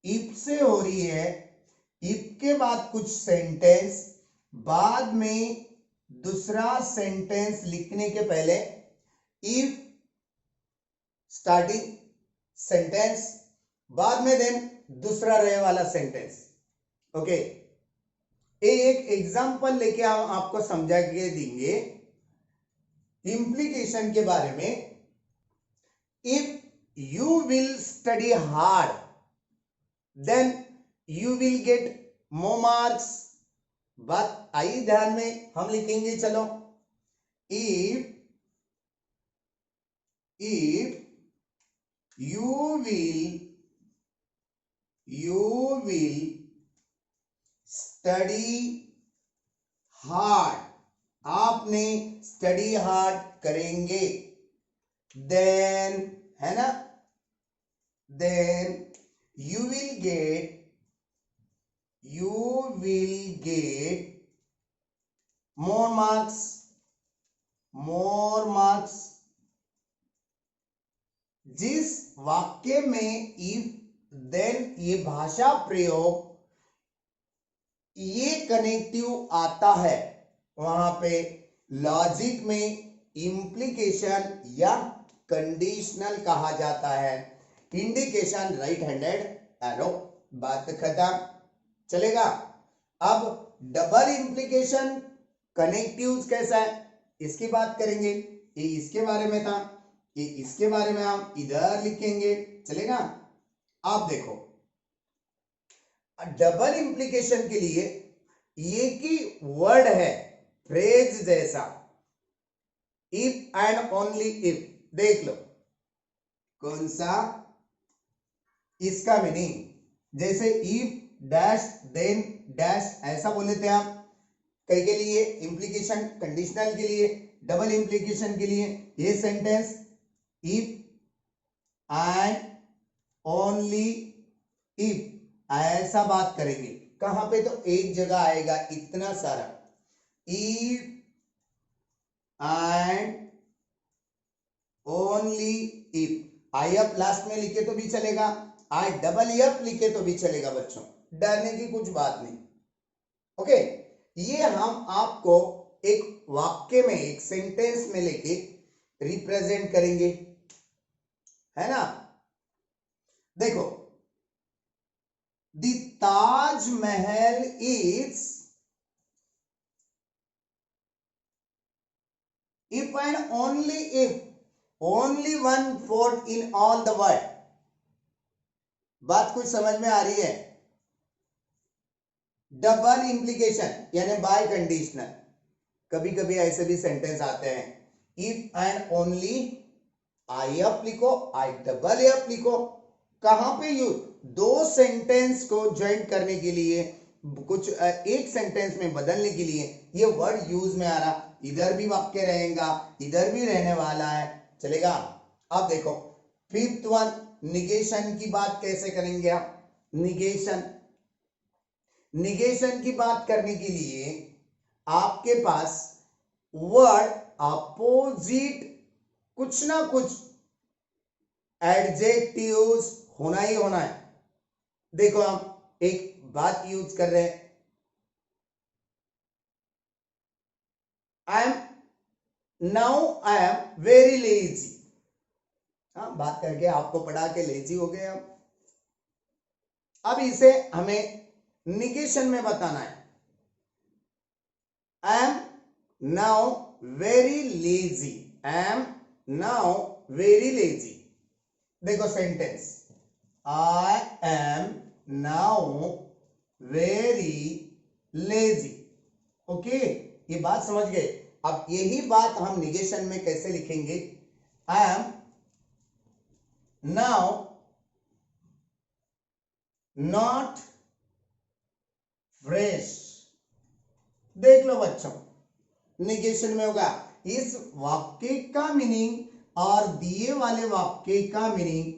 इफ से हो रही है, इफ के बाद कुछ सेंटेंस, बाद में दूसरा सेंटेंस लिखने के पहले इफ स्टार्टिंग सेंटेंस, बाद में देन दूसरा रहे वाला सेंटेंस। ओके, एक एग्जांपल लेके हम आपको समझा के देंगे इंप्लीकेशन के बारे में। If you will study hard, then you will get more marks. बात आई ध्यान में, हम लिखेंगे, चलो। If you will study hard, आपने स्टडी हार्ड करेंगे, देन, है ना, then you will get more marks। जिस वाक्य में इफ देन ये भाषा प्रयोग, ये कनेक्टिव आता है, वहां पे लॉजिक में इंप्लीकेशन या कंडीशनल कहा जाता है। इंडिकेशन राइट हैंडेड एरो, बात खत्म, चलेगा। अब डबल इंप्लीकेशन कनेक्टिव्स कैसा है, इसकी बात करेंगे। ये इसके बारे में था, ये इसके बारे में हम इधर लिखेंगे, चलेगा। आप देखो, डबल इंप्लीकेशन के लिए एक ही वर्ड है, फ्रेज जैसा, इफ एंड ओनली इफ। देख लो कौन सा, इसका मीनिंग जैसे इफ डैश देन डैश, ऐसा बोले थे हम। कई के लिए इंप्लीकेशन, कंडीशनल के लिए, डबल इंप्लीकेशन के लिए ये sentence if and only if, ऐसा बात करेंगे। कहां पे, तो एक जगह आएगा इतना सारा, if and only if. I F last में लिखे तो भी चलेगा, आई डबल एफ लिखे तो भी चलेगा बच्चों, डरने की कुछ बात नहीं। ओके, ये हम आपको एक वाक्य में, एक सेंटेंस में लेके रिप्रेजेंट करेंगे, है ना। देखो, the Taj Mahal is, if and only if, only one fort in all the world. बात कुछ समझ में आ रही है? डबल इंप्लीकेशन यानी बाय कंडीशनल, कभी कभी ऐसे भी सेंटेंस आते हैं, if and only, I F लिखो, आई डबल एफ लिखो, कहां पे यूज, दो सेंटेंस को ज्वाइन करने के लिए, कुछ एक सेंटेंस में बदलने के लिए ये वर्ड यूज में आ रहा, इधर भी वाक्य रहेगा, इधर भी रहने वाला है, चलेगा। अब देखो फिफ्थ वन, निगेशन की बात कैसे करेंगे आप? निगेशन, निगेशन की बात करने के लिए आपके पास वर्ड अपोजिट कुछ ना कुछ एडजेक्टिव्स होना ही होना है। देखो हम एक बात यूज कर रहे हैं, आई am, now I am very lazy. हाँ, बात करके आपको पढ़ा के लेजी हो गए हम। अब इसे हमें निगेशन में बताना है, I am now very lazy, I am now very lazy. देखो sentence, I am now very lazy. Okay, ये बात समझ गए। अब यही बात हम निगेशन में कैसे लिखेंगे, आई एम नाउ नॉट फ्रेश। देख लो बच्चों, निगेशन में होगा, इस वाक्य का मीनिंग और दिए वाले वाक्य का मीनिंग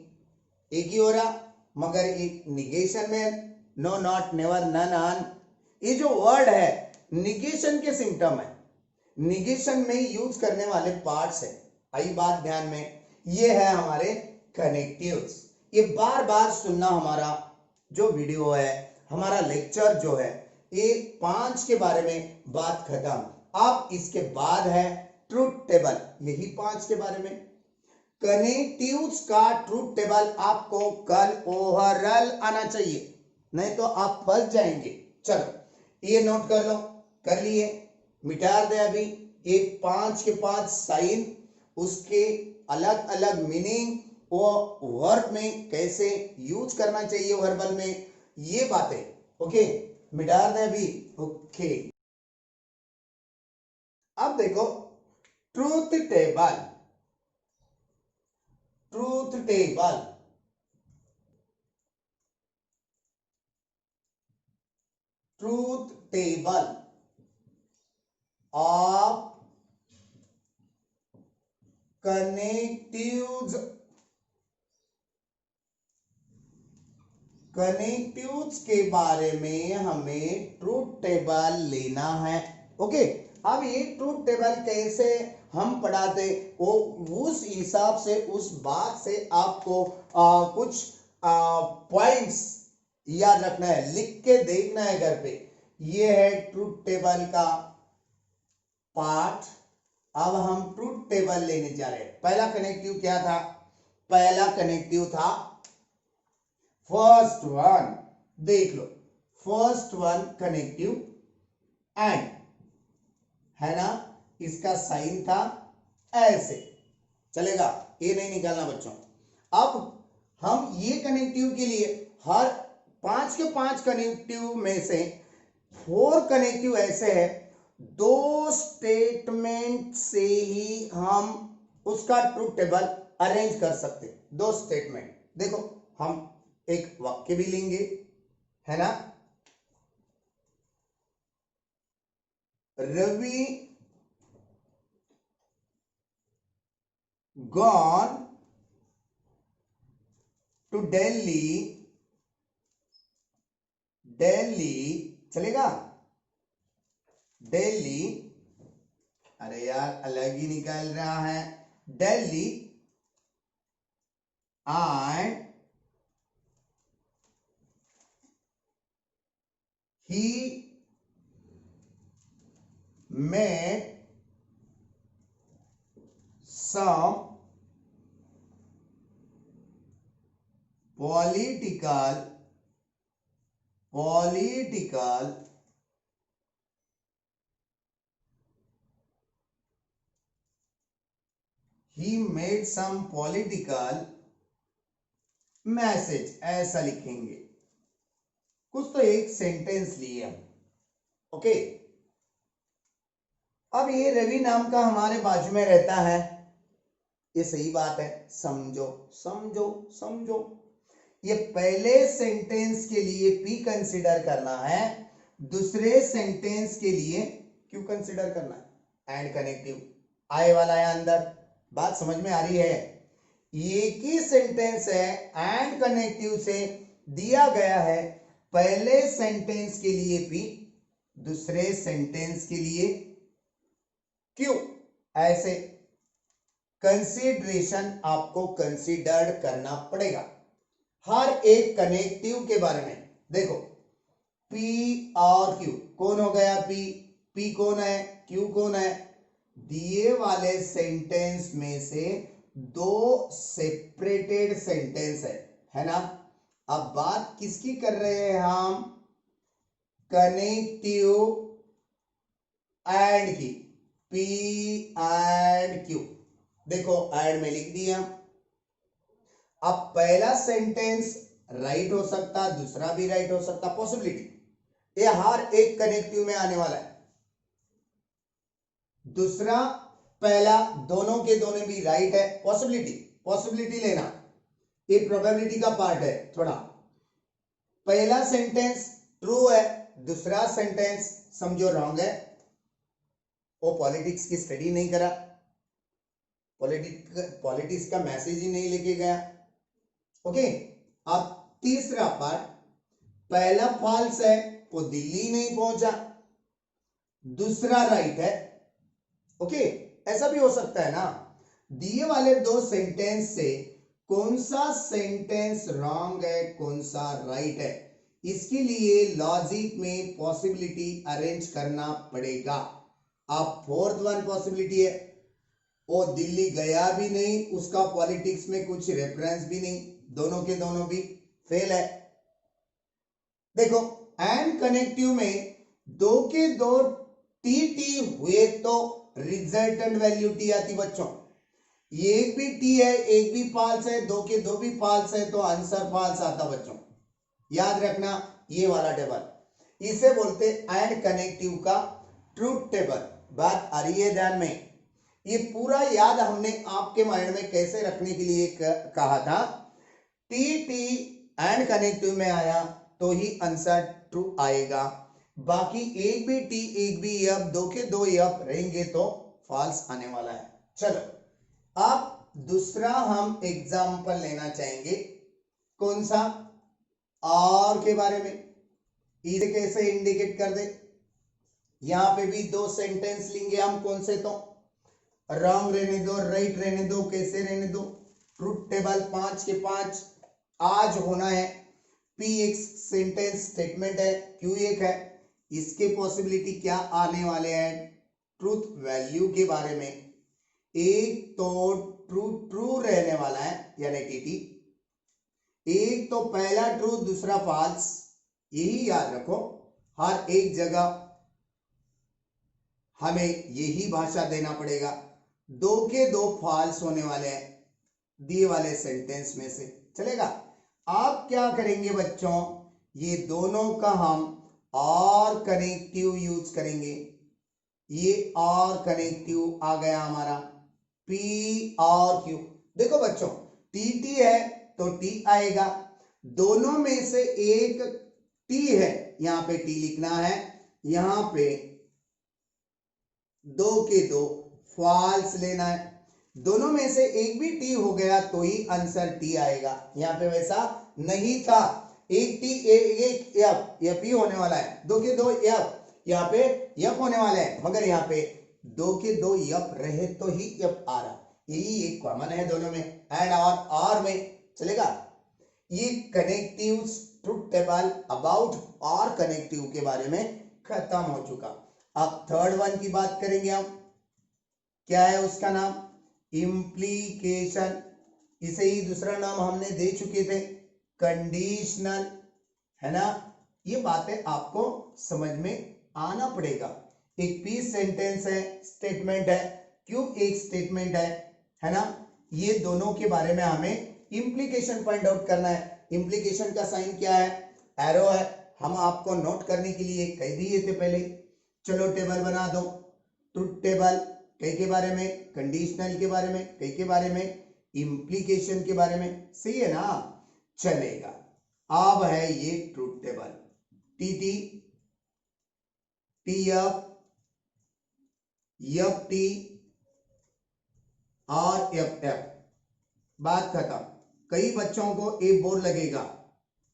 एक ही हो रहा, मगर एक निगेशन में no, not, never, none, on, ये जो वर्ड है निगेशन के सिम्टम है, निगेशन में यूज करने वाले पार्ट्स है। आई बात ध्यान में, ये है हमारे कनेक्टिव्स। ये बार बार सुनना, हमारा जो वीडियो है, हमारा लेक्चर जो है, ये 5 के बारे में बात खत्म। अब इसके बाद है ट्रूथ टेबल, यही 5 के बारे में। कनेक्टिव्स का ट्रूथ टेबल आपको कल ओवरऑल आना चाहिए, नहीं तो आप फंस जाएंगे। चलो ये नोट कर लो, कर लिए, मिटा दे अभी। ये 5 के 5 साइन, उसके अलग अलग मीनिंग, वो वर्ब में कैसे यूज करना चाहिए, वर्बल में, ये बातें ओके, मिटा दे अभी। ओके, अब देखो truth table, truth table, truth table of connectives, connectives के बारे में हमें ट्रूथ टेबल लेना है। ओके, अब ये ट्रूथ टेबल कैसे हम पढ़ाते, वो उस हिसाब से, उस बात से आपको कुछ पॉइंट्स याद रखना है, लिख के देखना है घर पे। ये है ट्रूथ टेबल का पार्ट। अब हम ट्रूथ टेबल लेने जा रहे हैं। पहला कनेक्टिव क्या था? पहला कनेक्टिव था फर्स्ट वन, देख लो, फर्स्ट वन कनेक्टिव एंड, है ना, इसका साइन था ऐसे, चलेगा, ये नहीं निकालना बच्चों। अब हम ये कनेक्टिव के लिए हर 5 के 5 कनेक्टिव में से 4 कनेक्टिव ऐसे है, 2 स्टेटमेंट से ही हम उसका ट्रूथ टेबल अरेंज कर सकते। 2 स्टेटमेंट, देखो हम एक वाक्य भी लेंगे, है ना, रवि गॉन टू दिल्ली, दिल्ली, चलेगा, दिल्ली, अरे यार अलग ही निकाल रहा है, Delhi and he met some political he made some political message, ऐसा लिखेंगे। कुछ तो एक सेंटेंस लिए हम, ओके। अब ये रवि नाम का हमारे बाजू में रहता है, ये सही बात है, समझो समझो समझो। ये पहले सेंटेंस के लिए पी कंसिडर करना है, दूसरे सेंटेंस के लिए क्यू कंसिडर करना है। एंड कनेक्टिव आए वाला है अंदर, बात समझ में आ रही है। एक ही सेंटेंस है, एंड कनेक्टिव से दिया गया है, पहले सेंटेंस के लिए पी, दूसरे सेंटेंस के लिए क्यू। ऐसे कंसीडरेशन आपको कंसीडर करना पड़ेगा हर एक कनेक्टिव के बारे में। देखो पी और क्यू, कौन हो गया पी, पी कौन है, क्यू कौन है। दिए वाले सेंटेंस में से दो सेपरेटेड सेंटेंस है ना। अब बात किसकी कर रहे हैं हम, कनेक्टिव एंड की, पी एंड क्यू। देखो एंड में लिख दिया। अब पहला सेंटेंस राइट हो सकता, दूसरा भी राइट हो सकता, पॉसिबिलिटी। ये हर एक कनेक्टिव में आने वाला है। दूसरा पहला दोनों के दोनों भी राइट है, पॉसिबिलिटी लेना, ये प्रोबेबिलिटी का पार्ट है थोड़ा। पहला सेंटेंस ट्रू है, दूसरा सेंटेंस समझो रॉन्ग है। वो पॉलिटिक्स की स्टडी नहीं करा, पॉलिटिक्स का मैसेज ही नहीं लेके गया, ओके। अब तीसरा पार्ट, पहला फॉल्स है, वो दिल्ली नहीं पहुंचा, दूसरा राइट है, ओके। ऐसा भी हो सकता है ना। दिए वाले दो सेंटेंस से कौन सा सेंटेंस रॉन्ग है, कौन सा राइट है, इसके लिए लॉजिक में पॉसिबिलिटी अरेंज करना पड़ेगा। अब फोर्थ वन पॉसिबिलिटी है, वो दिल्ली गया भी नहीं, उसका पॉलिटिक्स में कुछ रेफरेंस भी नहीं, दोनों के दोनों भी फेल है। देखो एंड कनेक्टिव में दो के दो टी हुए तो रिजल्टेंट वैल्यू टी आती बच्चों। एक भी टी है, एक भी फॉल्स है, दो के दो भी फॉल्स है, तो आंसर फॉल्स आता बच्चों। याद रखना ये वाला टेबल, इसे बोलते एंड कनेक्टिव का ट्रूथ टेबल। बात आ रही है ध्यान में। ये पूरा याद हमने आपके माइंड में कैसे रखने के लिए कहा था, टी एंड कनेक्टिव में आया तो ही आंसर ट्रू आएगा। बाकी एक भी टी एक भी यप, दो के दो यप रहेंगे तो फॉल्स आने वाला है। चलो अब दूसरा हम एग्जाम्पल लेना चाहेंगे, कौन सा, और के बारे में। इसे कैसे इंडिकेट कर दे, यहां पे भी दो सेंटेंस लेंगे हम, कौन से, तो रॉन्ग रहने दो, राइट रहने दो, कैसे रहने दो। ट्रूथ टेबल 5 के 5 आज होना है। पी एक सेंटेंस स्टेटमेंट है, क्यू एक है, इसके पॉसिबिलिटी क्या आने वाले हैं, ट्रूथ वैल्यू के बारे में। एक तो ट्रू रहने वाला है यानी टीटी, एक तो पहला ट्रू दूसरा फॉल्स, यही याद रखो। हर एक जगह हमें यही भाषा देना पड़ेगा। दो के दो फॉल्स होने वाले हैं दिए वाले सेंटेंस में से, चलेगा। आप क्या करेंगे बच्चों, ये दोनों का हम और कनेक्टिव यूज करेंगे। ये और कनेक्टिव आ गया हमारा, पी और क्यू। देखो बच्चों टी है तो टी आएगा, दोनों में से एक टी है, यहां पे टी लिखना है, यहां पे दो के दो फॉल्स लेना है। दोनों में से एक भी टी हो गया तो ही आंसर टी आएगा। यहां पे वैसा नहीं था, एक टी एक एफ ही होने वाला है, दो के दो एफ, यहाँ पे एफ होने वाला है, मगर यहाँ पे दो के दो एफ रहे तो ही एफ आ रहा। यही एक कॉमन है दोनों में, एंड और में, चलेगा। ये कनेक्टिव ट्रूथ टेबल अबाउट और कनेक्टिव के बारे में खत्म हो चुका। अब थर्ड वन की बात करेंगे हम, क्या है उसका नाम, इम्प्लीकेशन। इसे ही दूसरा नाम हमने दे चुके थे, कंडीशनल, है ना। ये बातें आपको समझ में आना पड़ेगा। एक पीस सेंटेंस है, स्टेटमेंट है, क्यों एक स्टेटमेंट है ना। ये दोनों के बारे में हमें इंप्लीकेशन पॉइंट आउट करना है। इंप्लीकेशन का साइन क्या है, एरो है। हम आपको नोट करने के लिए कह दिए थे पहले। चलो टेबल बना दो, ट्रुथ टेबल, कई के बारे में, कंडीशनल के बारे में, कई के बारे में, इंप्लीकेशन के बारे में, सही है ना, चलेगा। अब है ये truth table, TT, TF, FT और एफएफ। बात खत्म। कई बच्चों को एक बोर लगेगा,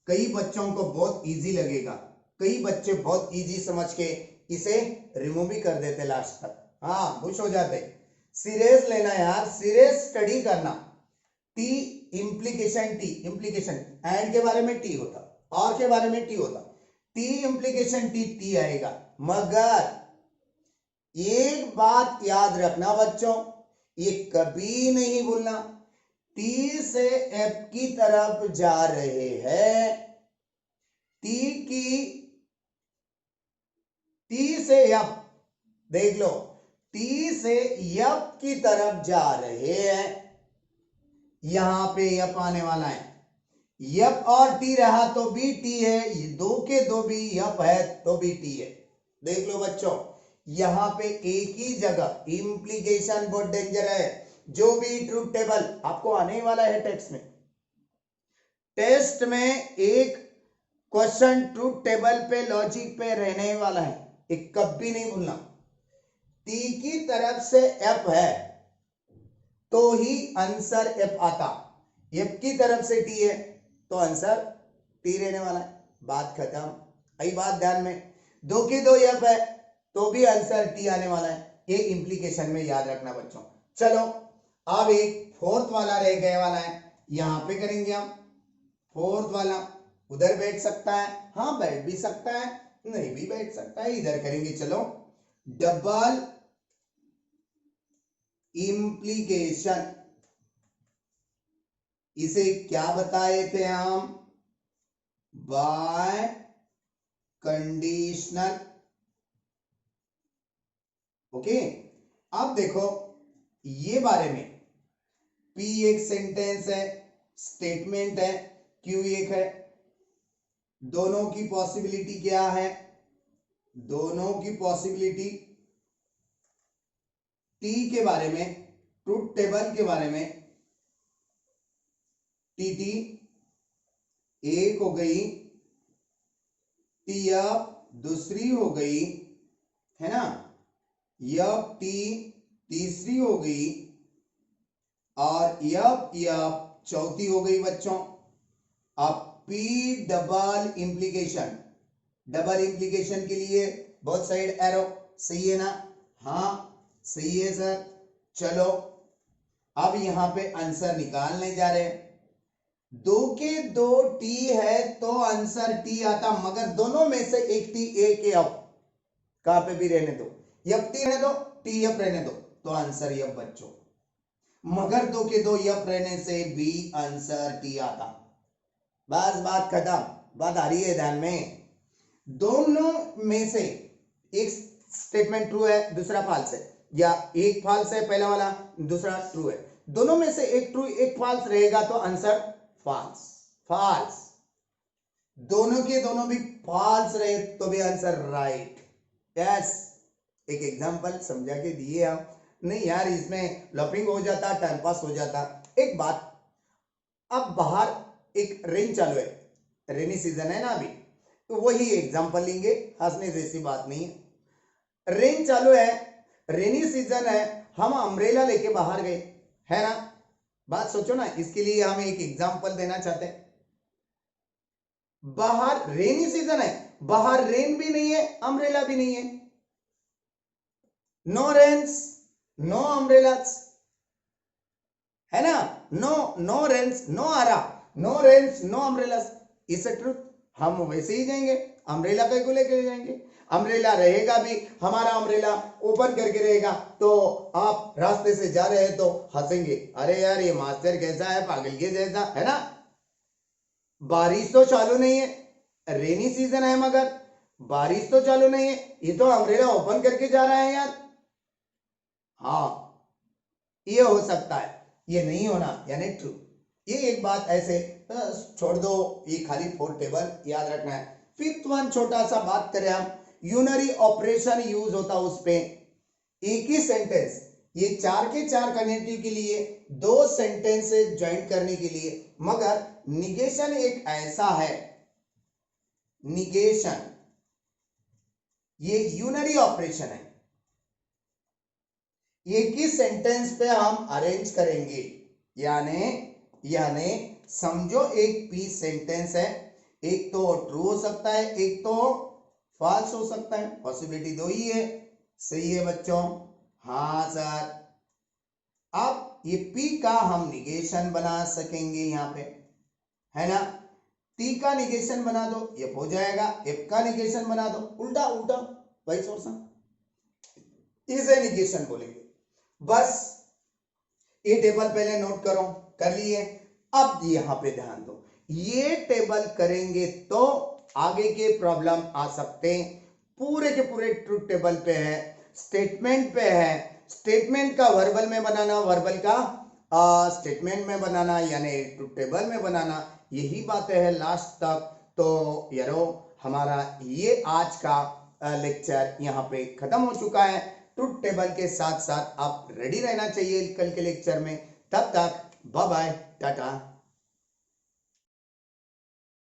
कई बच्चों को बहुत इजी लगेगा, कई बच्चे बहुत इजी समझ के इसे रिमूव भी कर देते लास्ट तक, हाँ खुश हो जाते। सीरियस लेना यार, सीरियस स्टडी करना। T implication, T implication, and के बारे में टी होता, और के बारे में टी होता, टी इंप्लीकेशन टी, टी आएगा। मगर एक बात याद रखना बच्चों, ये कभी नहीं भूलना, टी से एफ की तरफ जा रहे हैं, टी से एफ, देख लो, टी से एफ की तरफ जा रहे हैं। यहां पे एफ आने वाला है, एफ और टी रहा तो भी टी है, ये दो के दो भी एफ है तो भी टी है। देख लो बच्चों, यहां पे एक ही जगह इंप्लीकेशन बहुत डेंजर है। जो भी ट्रुथ टेबल आपको आने वाला है टेक्स्ट में, टेस्ट में एक क्वेश्चन ट्रुथ टेबल पे, लॉजिक पे रहने वाला है, एक कभी नहीं भूलना। टी की तरफ से एफ है तो ही आंसर एफ आता, एफ की तरफ से टी है तो आंसर टी रहने वाला है। बात खत्म, आई बात ध्यान में। दो की दो एफ है तो भी आंसर टी आने वाला है, ये इंप्लीकेशन में याद रखना बच्चों। चलो अब एक फोर्थ वाला रह गए वाला है, यहां पे करेंगे हम। फोर्थ वाला उधर बैठ सकता है, हाँ बैठ भी सकता है, नहीं भी बैठ सकता है, इधर करेंगे। चलो, डबल इंप्लीकेशन, इसे क्या बताए थे हम, बाय कंडीशनल। ओके, अब देखो ये बारे में, पी एक सेंटेंस है, स्टेटमेंट है, क्यू एक है, दोनों की पॉसिबिलिटी क्या है, दोनों की पॉसिबिलिटी, टी के बारे में, ट्रुथ टेबल के बारे में, टीटी एक हो गई, टीएफ दूसरी हो गई, है ना, एफ टी तीसरी हो गई, और एफ चौथी हो गई बच्चों। अब P double implication, double implication के लिए बोथ साइड एरो, सही है ना, हाँ सही है सर। चलो अब यहां पे आंसर निकालने जा रहे हैं। दो के दो टी है तो आंसर टी आता, मगर दोनों में से एक टी एक एफ, कहां पे भी रहने दो, एफ टी रहने दो, टी एफ रहने दो, तो आंसर एफ बच्चों। मगर दो के दो एफ रहने से भी आंसर टी आता। बस बात खत्म, बात आ रही है ध्यान में। दोनों में से एक स्टेटमेंट ट्रू है, दूसरा फॉल्स है, या एक फॉल्स है पहला वाला, दूसरा ट्रू है, दोनों में से एक ट्रू एक फॉल्स रहेगा तो आंसर फॉल्स, फॉल्स। दोनों के दोनों भी फॉल्स रहे तो भी आंसर राइट। यस, एक एग्जांपल समझा के दिए आप, नहीं यार इसमें लॉपिंग हो जाता, टाइम पास हो जाता। एक बात, अब बाहर एक रेन चालू है, रेनी सीजन है ना अभी, तो वही एग्जांपल लेंगे, हंसने जैसी बात नहीं है। रेन चालू है, रेनी सीजन है, हम अम्ब्रेला लेके बाहर गए, है ना। बात सोचो ना, इसके लिए हम एक एग्जांपल देना चाहते हैं। बाहर रेनी सीजन है, बाहर रेन भी नहीं है, अम्ब्रेला भी नहीं है, नो रेन्स नो अम्ब्रेलास, है ना, नो रेन्स नो आरा, no rains no umbrellas, is a truth. हम वैसे ही जाएंगे, अम्ब्रेला को लेकर जाएंगे, अम्ब्रेला रहेगा भी, हमारा अम्ब्रेला ओपन करके रहेगा, तो आप रास्ते से जा रहे हैं तो हंसेंगे, अरे यार ये मास्टर कैसा है, पागल के जैसा, है ना। बारिश तो चालू नहीं है, रेनी सीजन है मगर बारिश तो चालू नहीं है, ये तो अम्ब्रेला ओपन करके जा रहा है यार। हाँ, ये हो सकता है, ये नहीं होना यानी ट्रू। ये एक बात ऐसे छोड़ दो, ये खाली फोर टेबल याद रखना है। फिफ्थ वन छोटा सा बात करें हम, यूनरी ऑपरेशन यूज होता उस पे एक ही सेंटेंस, ये चार के चार कनेक्टिव के लिए दो सेंटेंस ज्वाइन करने के लिए, मगर निगेशन एक ऐसा है, निगेशन ये यूनरी ऑपरेशन है, एक ही सेंटेंस पे हम अरेंज करेंगे, यानी यानी समझो एक पीस सेंटेंस है, एक तो ट्रू हो सकता है, एक तो फॉल्स हो सकता है, पॉसिबिलिटी दो ही है। सही है बच्चों? हाँ सर। अब ये पी का हम निगेशन बना सकेंगे यहाँ पे, है ना। टी का निगेशन बना दो, एफ हो जाएगा, एफ का निगेशन बना दो, उल्टा उल्टा वाइस वर्सा, इसे निगेशन बोलेंगे। बस ये टेबल पहले नोट करो, कर लिए। अब यहां पे ध्यान दो, ये टेबल करेंगे तो आगे के प्रॉब्लम आ सकते हैं। पूरे के पूरे ट्रुथ टेबल पे है, स्टेटमेंट पे है, स्टेटमेंट का वर्बल में बनाना, वर्बल का स्टेटमेंट में बनाना, यानी ट्रुथ टेबल में बनाना, यही बातें है लास्ट तक। तो यारो हमारा ये आज का लेक्चर यहाँ पे खत्म हो चुका है। ट्रुथ टेबल के साथ साथ आप रेडी रहना चाहिए कल के लेक्चर में। तब तक बाय बाय, टाटा।